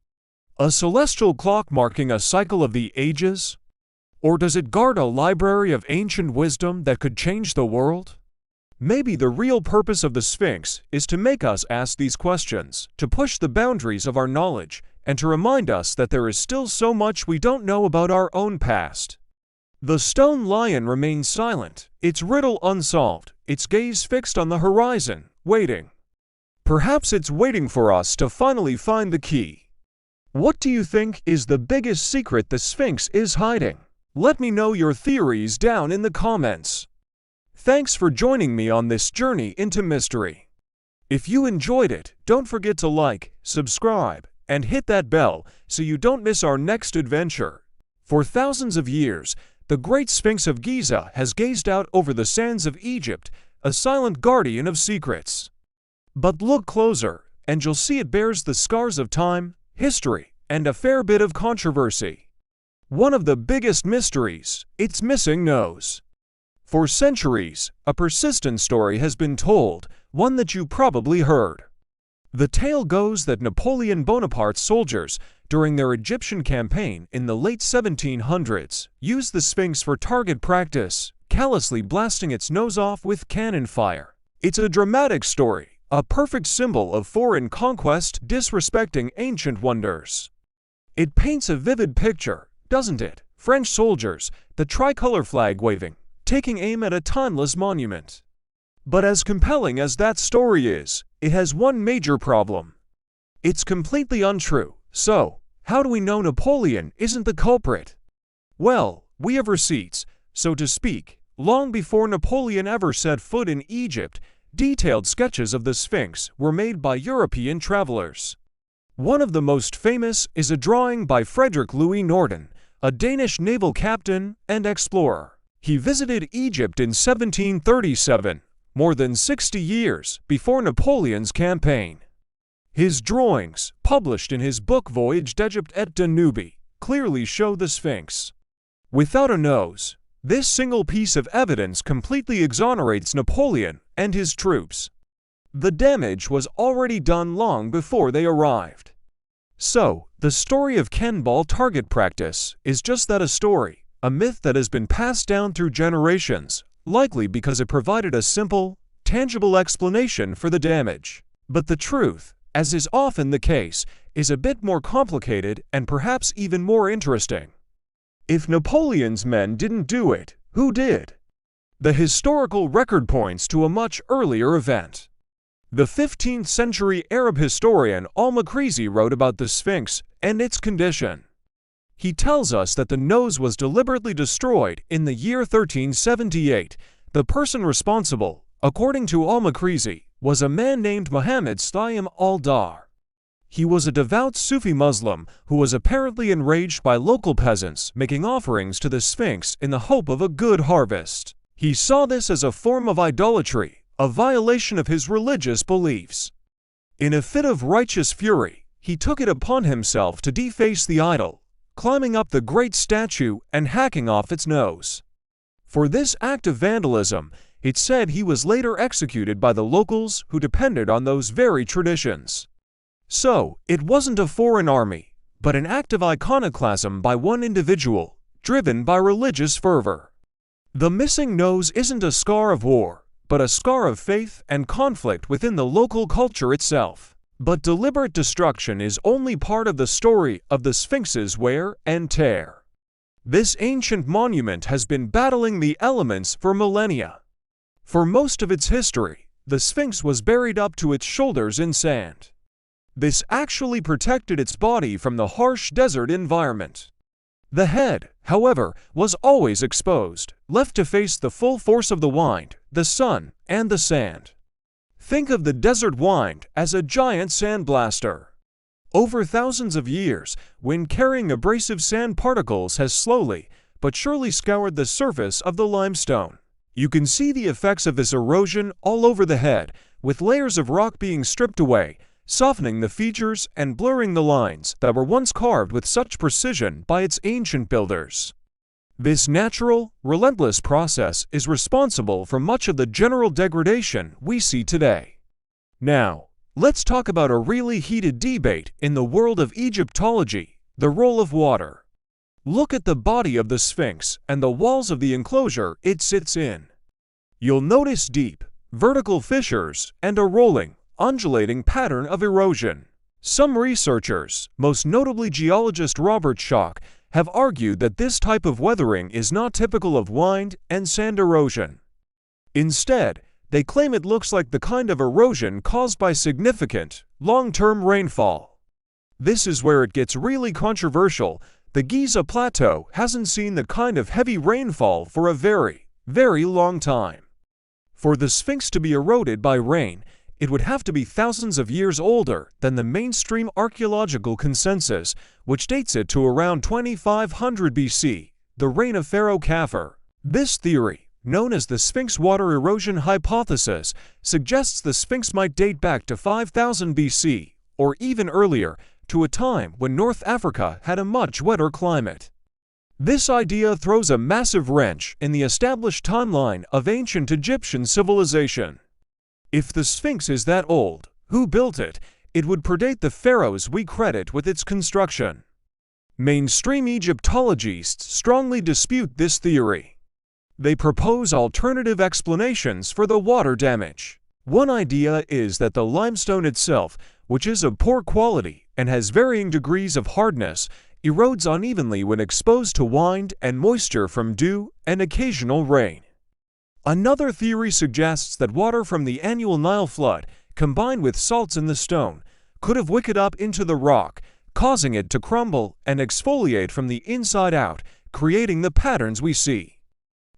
A celestial clock marking a cycle of the ages? Or does it guard a library of ancient wisdom that could change the world? Maybe the real purpose of the Sphinx is to make us ask these questions, to push the boundaries of our knowledge, and to remind us that there is still so much we don't know about our own past. The stone lion remains silent, its riddle unsolved, its gaze fixed on the horizon, waiting. Perhaps it's waiting for us to finally find the key. What do you think is the biggest secret the Sphinx is hiding? Let me know your theories down in the comments. Thanks for joining me on this journey into mystery. If you enjoyed it, don't forget to like, subscribe, and hit that bell so you don't miss our next adventure. For thousands of years, the Great Sphinx of Giza has gazed out over the sands of Egypt, a silent guardian of secrets. But look closer, and you'll see it bears the scars of time, history, and a fair bit of controversy. One of the biggest mysteries, its missing nose. For centuries, a persistent story has been told, one that you probably heard. The tale goes that Napoleon Bonaparte's soldiers, during their Egyptian campaign in the late 1700s, used the Sphinx for target practice, callously blasting its nose off with cannon fire. It's a dramatic story, a perfect symbol of foreign conquest disrespecting ancient wonders. It paints a vivid picture, doesn't it? French soldiers, the tricolor flag waving, taking aim at a timeless monument. But as compelling as that story is, it has one major problem. It's completely untrue. So, how do we know Napoleon isn't the culprit? Well, we have receipts, so to speak. Long before Napoleon ever set foot in Egypt, detailed sketches of the Sphinx were made by European travelers. One of the most famous is a drawing by Frederick Louis Norden, a Danish naval captain and explorer. He visited Egypt in 1737, more than 60 years before Napoleon's campaign. His drawings, published in his book Voyage d'Egypte et de Nubie, clearly show the Sphinx. Without a nose, this single piece of evidence completely exonerates Napoleon and his troops. The damage was already done long before they arrived. So, the story of cannonball target practice is just that, a story, a myth that has been passed down through generations, likely because it provided a simple, tangible explanation for the damage. But the truth, as is often the case, is a bit more complicated and perhaps even more interesting. If Napoleon's men didn't do it, who did? The historical record points to a much earlier event. The 15th century Arab historian al-Makrizi wrote about the Sphinx and its condition. He tells us that the nose was deliberately destroyed in the year 1378. The person responsible, according to al-Makrizi, was a man named Muhammad Stayim al-Dar. He was a devout Sufi Muslim who was apparently enraged by local peasants making offerings to the Sphinx in the hope of a good harvest. He saw this as a form of idolatry, a violation of his religious beliefs. In a fit of righteous fury, he took it upon himself to deface the idol, climbing up the great statue and hacking off its nose. For this act of vandalism, it's said he was later executed by the locals who depended on those very traditions. So, it wasn't a foreign army, but an act of iconoclasm by one individual, driven by religious fervor. The missing nose isn't a scar of war, but a scar of faith and conflict within the local culture itself. But deliberate destruction is only part of the story of the Sphinx's wear and tear. This ancient monument has been battling the elements for millennia. For most of its history, the Sphinx was buried up to its shoulders in sand. This actually protected its body from the harsh desert environment. The head, however, was always exposed, left to face the full force of the wind, the sun, and the sand. Think of the desert wind as a giant sandblaster. Over thousands of years, wind carrying abrasive sand particles has slowly but surely scoured the surface of the limestone. You can see the effects of this erosion all over the head, with layers of rock being stripped away, softening the features and blurring the lines that were once carved with such precision by its ancient builders. This natural, relentless process is responsible for much of the general degradation we see today. Now, let's talk about a really heated debate in the world of Egyptology: the role of water. Look at the body of the Sphinx and the walls of the enclosure it sits in. You'll notice deep, vertical fissures and a rolling, undulating pattern of erosion. Some researchers, most notably geologist Robert Schoch, have argued that this type of weathering is not typical of wind and sand erosion. Instead, they claim it looks like the kind of erosion caused by significant, long-term rainfall. This is where it gets really controversial. The Giza Plateau hasn't seen the kind of heavy rainfall for a very, very long time. For the Sphinx to be eroded by rain, it would have to be thousands of years older than the mainstream archaeological consensus, which dates it to around 2500 BC, the reign of Pharaoh Khafre. This theory, known as the Sphinx water erosion hypothesis, suggests the Sphinx might date back to 5000 BC, or even earlier, to a time when North Africa had a much wetter climate. This idea throws a massive wrench in the established timeline of ancient Egyptian civilization. If the Sphinx is that old, who built it? It would predate the pharaohs we credit with its construction. Mainstream Egyptologists strongly dispute this theory. They propose alternative explanations for the water damage. One idea is that the limestone itself, which is of poor quality and has varying degrees of hardness, erodes unevenly when exposed to wind and moisture from dew and occasional rain. Another theory suggests that water from the annual Nile flood, combined with salts in the stone, could have wicked up into the rock, causing it to crumble and exfoliate from the inside out, creating the patterns we see.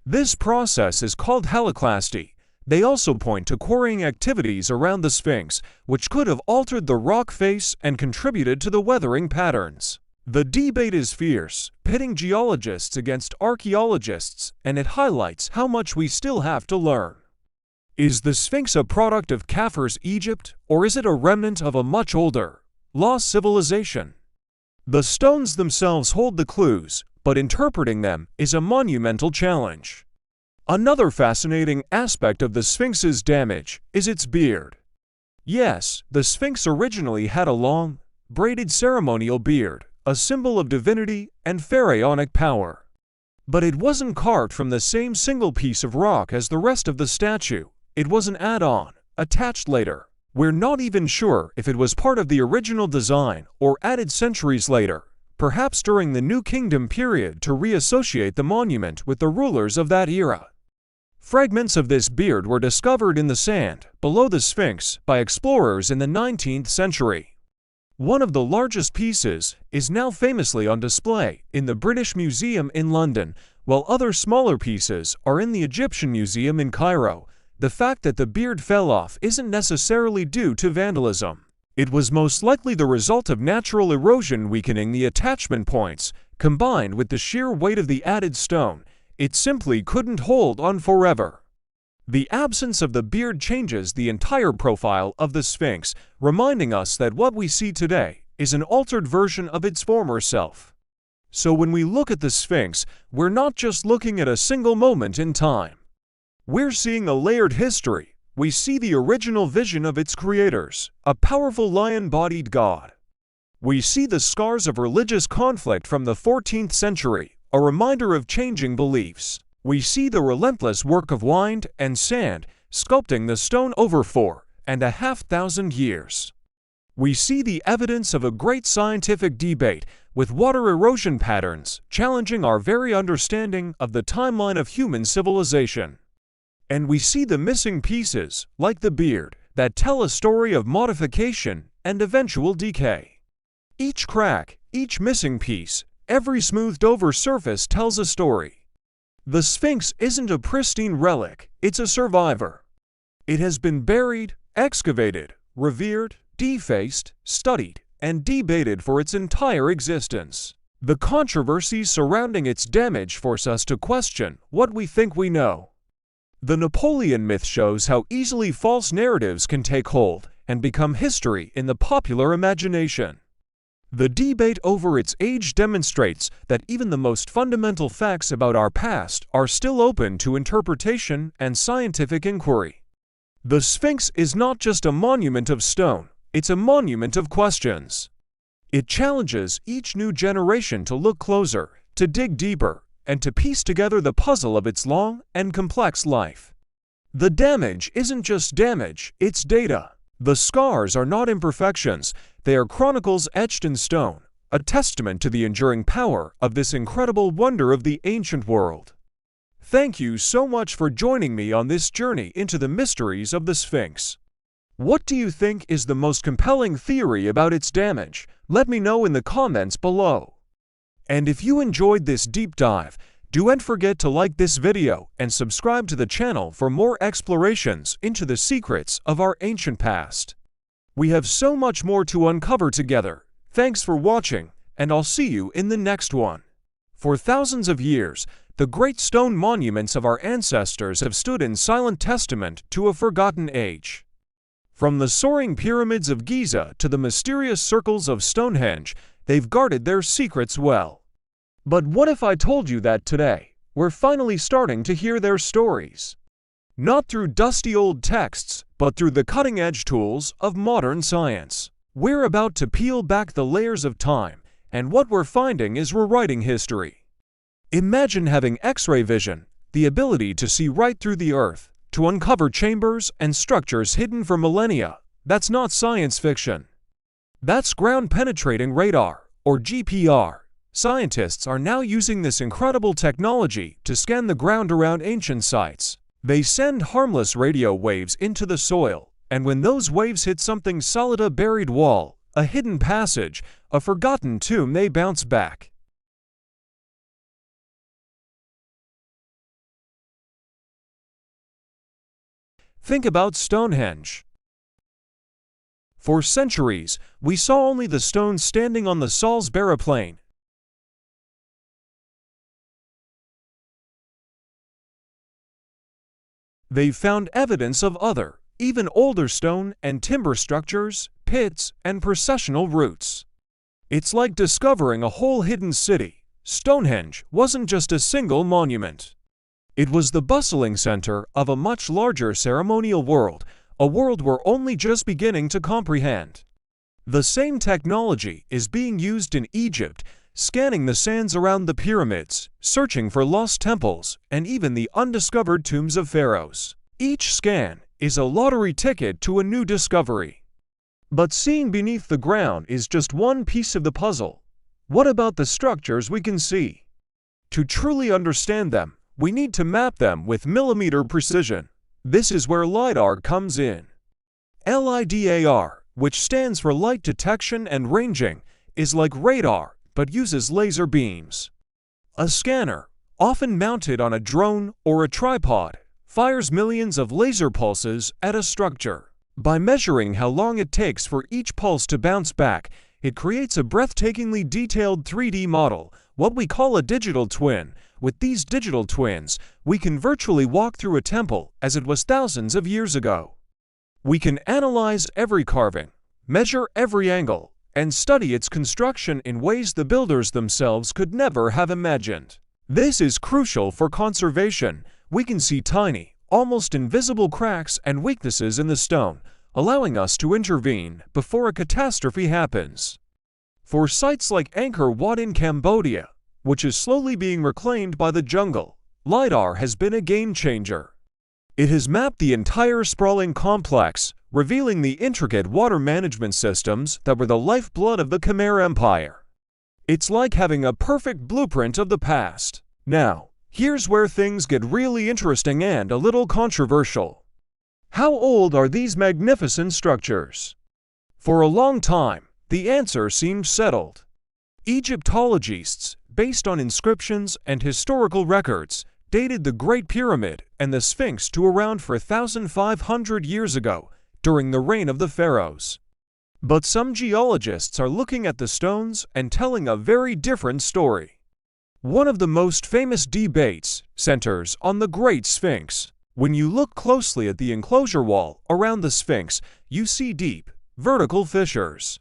This process is called haloclasty. They also point to quarrying activities around the Sphinx, which could have altered the rock face and contributed to the weathering patterns. The debate is fierce, pitting geologists against archaeologists, and it highlights how much we still have to learn. Is the Sphinx a product of Khafre's Egypt, or is it a remnant of a much older, lost civilization? The stones themselves hold the clues, but interpreting them is a monumental challenge. Another fascinating aspect of the Sphinx's damage is its beard. Yes, the Sphinx originally had a long, braided ceremonial beard, a symbol of divinity and pharaonic power. But it wasn't carved from the same single piece of rock as the rest of the statue. It was an add-on, attached later. We're not even sure if it was part of the original design or added centuries later, perhaps during the New Kingdom period to reassociate the monument with the rulers of that era. Fragments of this beard were discovered in the sand below the Sphinx by explorers in the 19th century. One of the largest pieces is now famously on display in the British Museum in London, while other smaller pieces are in the Egyptian Museum in Cairo. The fact that the beard fell off isn't necessarily due to vandalism. It was most likely the result of natural erosion weakening the attachment points, combined with the sheer weight of the added stone. It simply couldn't hold on forever. The absence of the beard changes the entire profile of the Sphinx, reminding us that what we see today is an altered version of its former self. So when we look at the Sphinx, we're not just looking at a single moment in time. We're seeing a layered history. We see the original vision of its creators, a powerful lion-bodied god. We see the scars of religious conflict from the 14th century, a reminder of changing beliefs. We see the relentless work of wind and sand, sculpting the stone over 4,500 years. We see the evidence of a great scientific debate, with water erosion patterns challenging our very understanding of the timeline of human civilization. And we see the missing pieces, like the beard, that tell a story of modification and eventual decay. Each crack, each missing piece, every smoothed-over surface tells a story. The Sphinx isn't a pristine relic, it's a survivor. It has been buried, excavated, revered, defaced, studied, and debated for its entire existence. The controversies surrounding its damage force us to question what we think we know. The Napoleon myth shows how easily false narratives can take hold and become history in the popular imagination. The debate over its age demonstrates that even the most fundamental facts about our past are still open to interpretation and scientific inquiry. The Sphinx is not just a monument of stone, it's a monument of questions. It challenges each new generation to look closer, to dig deeper, and to piece together the puzzle of its long and complex life. The damage isn't just damage, it's data. The scars are not imperfections, they are chronicles etched in stone, a testament to the enduring power of this incredible wonder of the ancient world. Thank you so much for joining me on this journey into the mysteries of the Sphinx. What do you think is the most compelling theory about its damage? Let me know in the comments below. And if you enjoyed this deep dive, don't forget to like this video and subscribe to the channel for more explorations into the secrets of our ancient past. We have so much more to uncover together. Thanks for watching, and I'll see you in the next one. For thousands of years, the great stone monuments of our ancestors have stood in silent testament to a forgotten age. From the soaring pyramids of Giza to the mysterious circles of Stonehenge, they've guarded their secrets well. But what if I told you that today, we're finally starting to hear their stories? Not through dusty old texts, but through the cutting-edge tools of modern science. We're about to peel back the layers of time, and what we're finding is rewriting history. Imagine having X-ray vision, the ability to see right through the Earth, to uncover chambers and structures hidden for millennia. That's not science fiction. That's ground-penetrating radar, or GPR. Scientists are now using this incredible technology to scan the ground around ancient sites. They send harmless radio waves into the soil, and when those waves hit something solid, a buried wall, a hidden passage, a forgotten tomb, they bounce back. Think about Stonehenge. For centuries, we saw only the stones standing on the Salisbury Plain. They've found evidence of other, even older stone and timber structures, pits, and processional routes. It's like discovering a whole hidden city. Stonehenge wasn't just a single monument. It was the bustling center of a much larger ceremonial world, a world we're only just beginning to comprehend. The same technology is being used in Egypt, scanning the sands around the pyramids, searching for lost temples, and even the undiscovered tombs of pharaohs. Each scan is a lottery ticket to a new discovery. But seeing beneath the ground is just one piece of the puzzle. What about the structures we can see? To truly understand them, we need to map them with millimeter precision. This is where LiDAR comes in. LiDAR, which stands for light detection and ranging, is like radar, but uses laser beams. A scanner, often mounted on a drone or a tripod, fires millions of laser pulses at a structure. By measuring how long it takes for each pulse to bounce back, it creates a breathtakingly detailed 3D model, what we call a digital twin. With these digital twins, we can virtually walk through a temple as it was thousands of years ago. We can analyze every carving, measure every angle, and study its construction in ways the builders themselves could never have imagined. This is crucial for conservation. We can see tiny, almost invisible cracks and weaknesses in the stone, allowing us to intervene before a catastrophe happens. For sites like Angkor Wat in Cambodia, which is slowly being reclaimed by the jungle, LiDAR has been a game-changer. It has mapped the entire sprawling complex, revealing the intricate water management systems that were the lifeblood of the Khmer Empire. It's like having a perfect blueprint of the past. Now, here's where things get really interesting and a little controversial. How old are these magnificent structures? For a long time, the answer seemed settled. Egyptologists, based on inscriptions and historical records, dated the Great Pyramid and the Sphinx to around 4,500 years ago, during the reign of the Pharaohs. But some geologists are looking at the stones and telling a very different story. One of the most famous debates centers on the Great Sphinx. When you look closely at the enclosure wall around the Sphinx, you see deep, vertical fissures.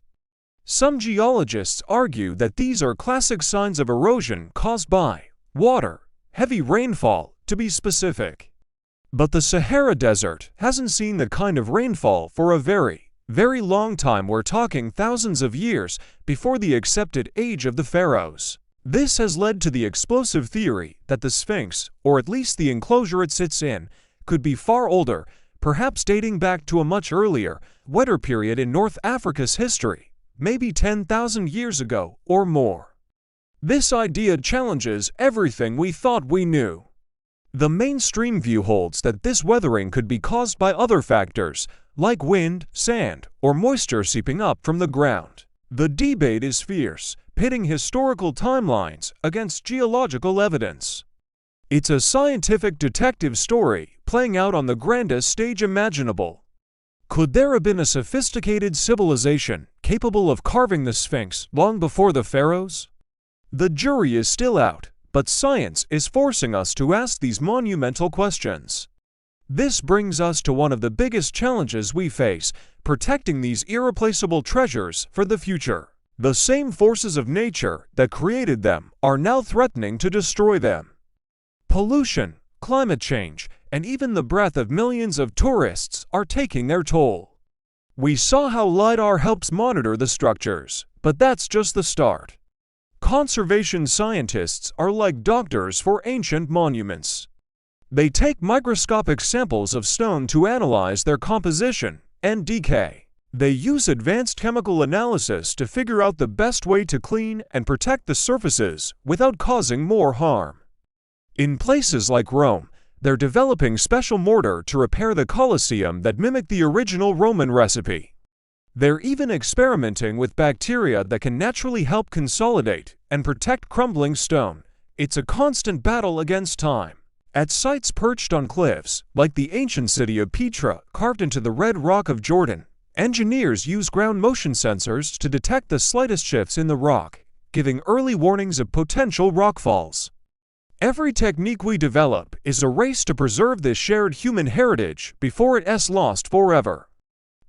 Some geologists argue that these are classic signs of erosion caused by water, heavy rainfall, to be specific. But the Sahara Desert hasn't seen the kind of rainfall for a very, very long time. We're talking thousands of years before the accepted age of the Pharaohs. This has led to the explosive theory that the Sphinx, or at least the enclosure it sits in, could be far older, perhaps dating back to a much earlier, wetter period in North Africa's history, maybe 10,000 years ago or more. This idea challenges everything we thought we knew. The mainstream view holds that this weathering could be caused by other factors, like wind, sand, or moisture seeping up from the ground. The debate is fierce, pitting historical timelines against geological evidence. It's a scientific detective story playing out on the grandest stage imaginable. Could there have been a sophisticated civilization capable of carving the Sphinx long before the Pharaohs? The jury is still out, but science is forcing us to ask these monumental questions. This brings us to one of the biggest challenges we face, protecting these irreplaceable treasures for the future. The same forces of nature that created them are now threatening to destroy them. Pollution, climate change, and even the breath of millions of tourists are taking their toll. We saw how LiDAR helps monitor the structures, but that's just the start. Conservation scientists are like doctors for ancient monuments. They take microscopic samples of stone to analyze their composition and decay. They use advanced chemical analysis to figure out the best way to clean and protect the surfaces without causing more harm. In places like Rome, they're developing special mortar to repair the Colosseum that mimic the original Roman recipe. They're even experimenting with bacteria that can naturally help consolidate and protect crumbling stone. It's a constant battle against time. At sites perched on cliffs, like the ancient city of Petra carved into the red rock of Jordan, engineers use ground motion sensors to detect the slightest shifts in the rock, giving early warnings of potential rockfalls. Every technique we develop is a race to preserve this shared human heritage before it's lost forever.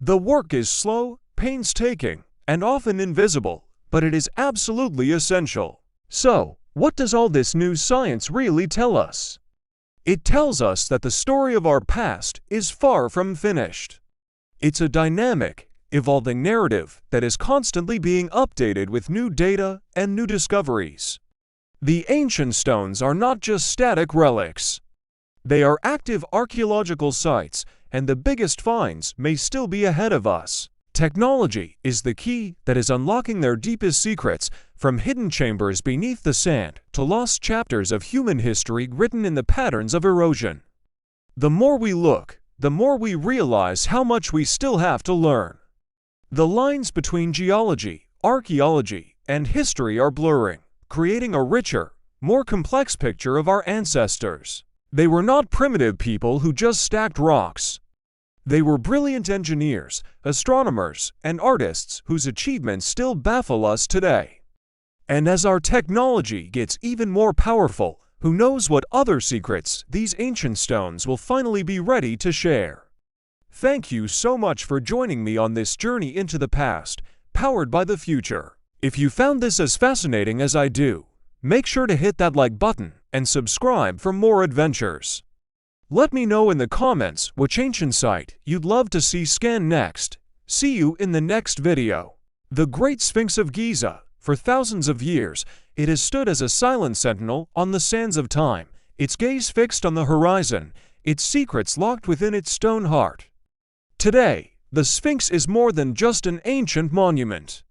The work is slow, painstaking, and often invisible, but it is absolutely essential. So, what does all this new science really tell us? It tells us that the story of our past is far from finished. It's a dynamic, evolving narrative that is constantly being updated with new data and new discoveries. The ancient stones are not just static relics. They are active archaeological sites, and the biggest finds may still be ahead of us. Technology is the key that is unlocking their deepest secrets, from hidden chambers beneath the sand to lost chapters of human history written in the patterns of erosion. The more we look, the more we realize how much we still have to learn. The lines between geology, archaeology, and history are blurring, creating a richer, more complex picture of our ancestors. They were not primitive people who just stacked rocks. They were brilliant engineers, astronomers, and artists whose achievements still baffle us today. And as our technology gets even more powerful, who knows what other secrets these ancient stones will finally be ready to share. Thank you so much for joining me on this journey into the past, powered by the future. If you found this as fascinating as I do, make sure to hit that like button and subscribe for more adventures. Let me know in the comments which ancient site you'd love to see scan next. See you in the next video. The Great Sphinx of Giza. For thousands of years, it has stood as a silent sentinel on the sands of time, its gaze fixed on the horizon, its secrets locked within its stone heart. Today, the Sphinx is more than just an ancient monument.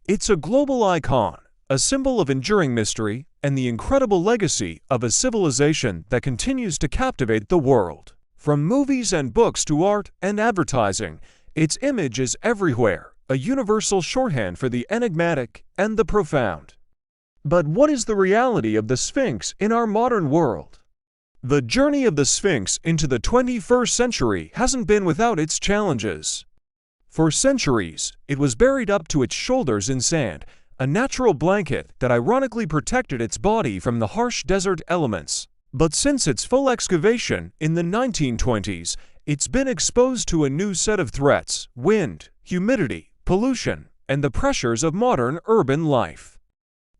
It's a global icon, a symbol of enduring mystery, and the incredible legacy of a civilization that continues to captivate the world. From movies and books to art and advertising, its image is everywhere, a universal shorthand for the enigmatic and the profound. But what is the reality of the Sphinx in our modern world? The journey of the Sphinx into the 21st century hasn't been without its challenges. For centuries, it was buried up to its shoulders in sand, a natural blanket that ironically protected its body from the harsh desert elements. But since its full excavation in the 1920s, it's been exposed to a new set of threats: wind, humidity, pollution, and the pressures of modern urban life.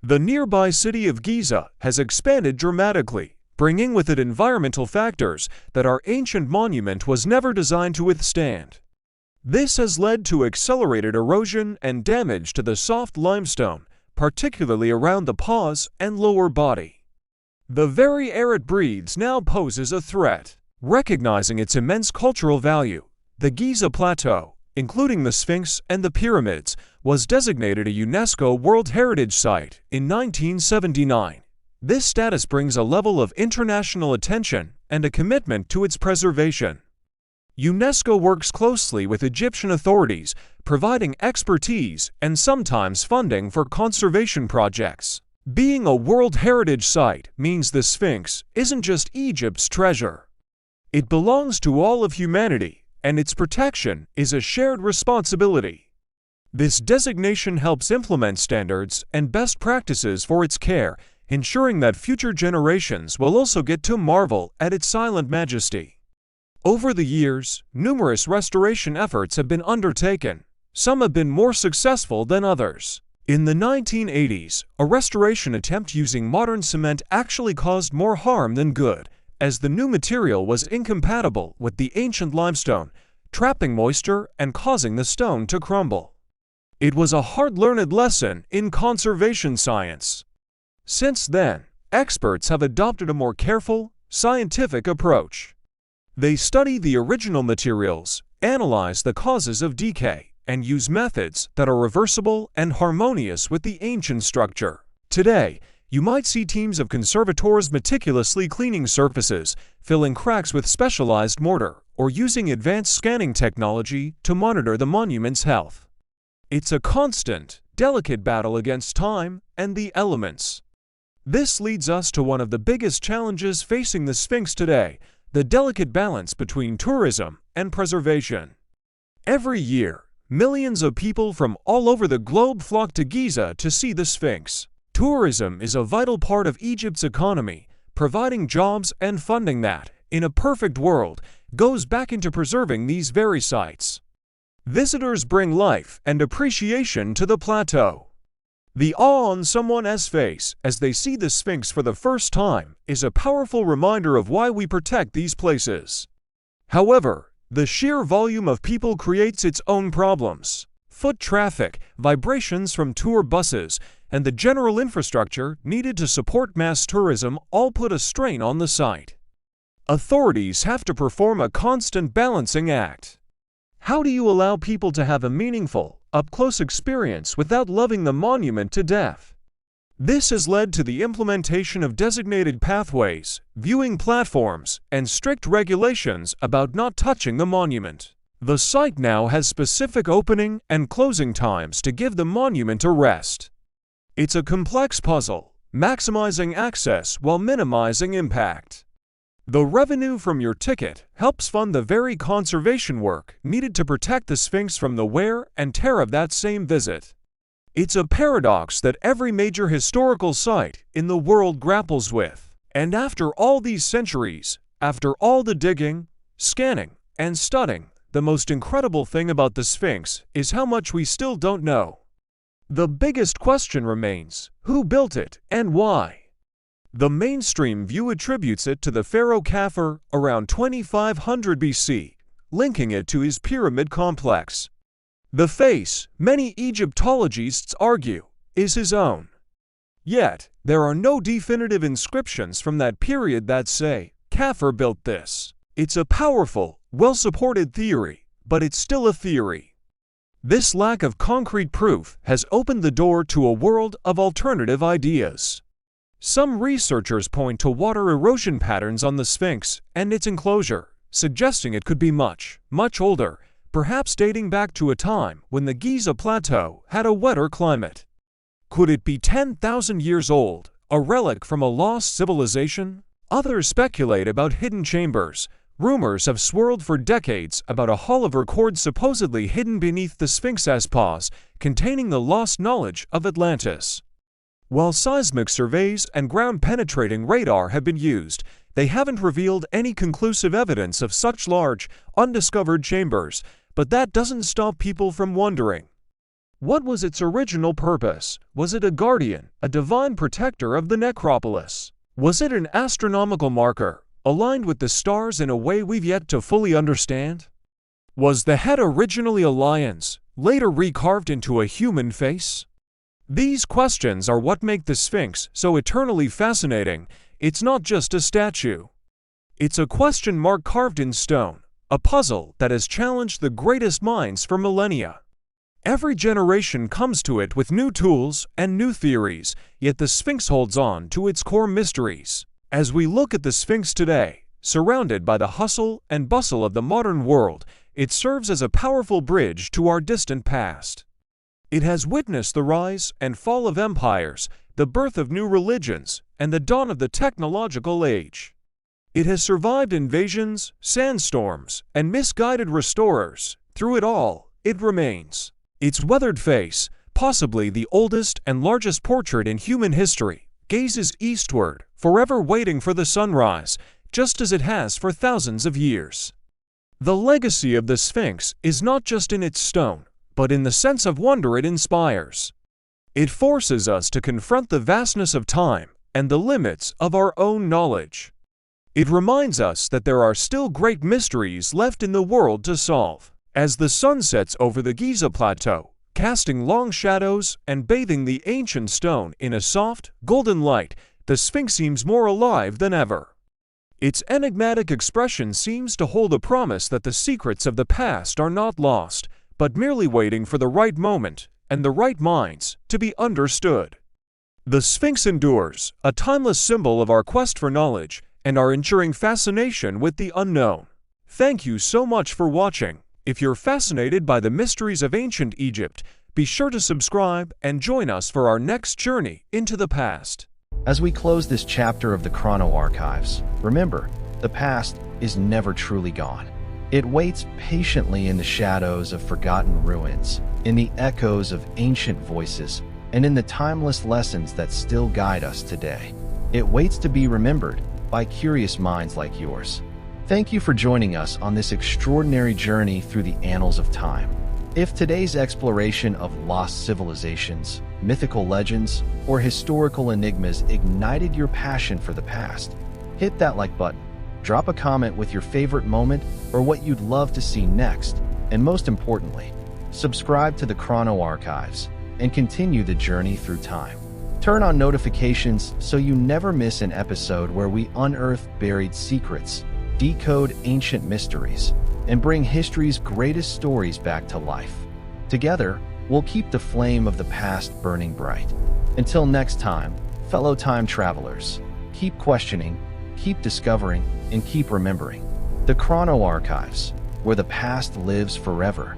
The nearby city of Giza has expanded dramatically, bringing with it environmental factors that our ancient monument was never designed to withstand. This has led to accelerated erosion and damage to the soft limestone, particularly around the paws and lower body. The very air it breathes now poses a threat. Recognizing its immense cultural value, the Giza Plateau, including the Sphinx and the pyramids, was designated a UNESCO World Heritage Site in 1979. This status brings a level of international attention and a commitment to its preservation. UNESCO works closely with Egyptian authorities, providing expertise and sometimes funding for conservation projects. Being a World Heritage Site means the Sphinx isn't just Egypt's treasure. It belongs to all of humanity, and its protection is a shared responsibility. This designation helps implement standards and best practices for its care, ensuring that future generations will also get to marvel at its silent majesty. Over the years, numerous restoration efforts have been undertaken. Some have been more successful than others. In the 1980s, a restoration attempt using modern cement actually caused more harm than good, as the new material was incompatible with the ancient limestone, trapping moisture and causing the stone to crumble. It was a hard-learned lesson in conservation science. Since then, experts have adopted a more careful, scientific approach. They study the original materials, analyze the causes of decay, and use methods that are reversible and harmonious with the ancient structure. Today, you might see teams of conservators meticulously cleaning surfaces, filling cracks with specialized mortar, or using advanced scanning technology to monitor the monument's health. It's a constant, delicate battle against time and the elements. This leads us to one of the biggest challenges facing the Sphinx today: the delicate balance between tourism and preservation. Every year, millions of people from all over the globe flock to Giza to see the Sphinx. Tourism is a vital part of Egypt's economy, providing jobs and funding that, in a perfect world, goes back into preserving these very sites. Visitors bring life and appreciation to the plateau. The awe on someone's face as they see the Sphinx for the first time is a powerful reminder of why we protect these places. However, the sheer volume of people creates its own problems. Foot traffic, vibrations from tour buses, and the general infrastructure needed to support mass tourism all put a strain on the site. Authorities have to perform a constant balancing act. How do you allow people to have a meaningful, up-close experience without loving the monument to death? This has led to the implementation of designated pathways, viewing platforms, and strict regulations about not touching the monument. The site now has specific opening and closing times to give the monument a rest. It's a complex puzzle, maximizing access while minimizing impact. The revenue from your ticket helps fund the very conservation work needed to protect the Sphinx from the wear and tear of that same visit. It's a paradox that every major historical site in the world grapples with. And after all these centuries, after all the digging, scanning, and studying, the most incredible thing about the Sphinx is how much we still don't know. The biggest question remains: who built it and why? The mainstream view attributes it to the pharaoh Khafre around 2500 BC, linking it to his pyramid complex. The face, many Egyptologists argue, is his own. Yet, there are no definitive inscriptions from that period that say, Khafre built this. It's a powerful, well-supported theory, but it's still a theory. This lack of concrete proof has opened the door to a world of alternative ideas. Some researchers point to water erosion patterns on the Sphinx and its enclosure, suggesting it could be much, much older, perhaps dating back to a time when the Giza Plateau had a wetter climate. Could it be 10,000 years old, a relic from a lost civilization? Others speculate about hidden chambers. Rumors have swirled for decades about a hall of records supposedly hidden beneath the Sphinx's paws, containing the lost knowledge of Atlantis. While seismic surveys and ground-penetrating radar have been used, they haven't revealed any conclusive evidence of such large, undiscovered chambers, but that doesn't stop people from wondering. What was its original purpose? Was it a guardian, a divine protector of the necropolis? Was it an astronomical marker, aligned with the stars in a way we've yet to fully understand? Was the head originally a lion's, later recarved into a human face? These questions are what make the Sphinx so eternally fascinating. It's not just a statue. It's a question mark carved in stone, a puzzle that has challenged the greatest minds for millennia. Every generation comes to it with new tools and new theories, yet the Sphinx holds on to its core mysteries. As we look at the Sphinx today, surrounded by the hustle and bustle of the modern world, it serves as a powerful bridge to our distant past. It has witnessed the rise and fall of empires, the birth of new religions, and the dawn of the technological age. It has survived invasions, sandstorms, and misguided restorers. Through it all, it remains. Its weathered face, possibly the oldest and largest portrait in human history, gazes eastward, forever waiting for the sunrise, just as it has for thousands of years. The legacy of the Sphinx is not just in its stone, but in the sense of wonder it inspires. It forces us to confront the vastness of time and the limits of our own knowledge. It reminds us that there are still great mysteries left in the world to solve. As the sun sets over the Giza Plateau, casting long shadows and bathing the ancient stone in a soft, golden light, the Sphinx seems more alive than ever. Its enigmatic expression seems to hold a promise that the secrets of the past are not lost, but merely waiting for the right moment and the right minds to be understood. The Sphinx endures, a timeless symbol of our quest for knowledge and our enduring fascination with the unknown. Thank you so much for watching. If you're fascinated by the mysteries of ancient Egypt, be sure to subscribe and join us for our next journey into the past. As we close this chapter of the Chrono Archives, remember, the past is never truly gone. It waits patiently in the shadows of forgotten ruins, in the echoes of ancient voices, and in the timeless lessons that still guide us today. It waits to be remembered by curious minds like yours. Thank you for joining us on this extraordinary journey through the annals of time. If today's exploration of lost civilizations, mythical legends, or historical enigmas ignited your passion for the past, hit that like button, drop a comment with your favorite moment or what you'd love to see next, and most importantly, subscribe to the Chrono Archives and continue the journey through time. Turn on notifications so you never miss an episode where we unearth buried secrets, decode ancient mysteries, and bring history's greatest stories back to life. Together, we'll keep the flame of the past burning bright. Until next time, fellow time travelers, keep questioning, keep discovering, and keep remembering. The Chrono Archives, where the past lives forever.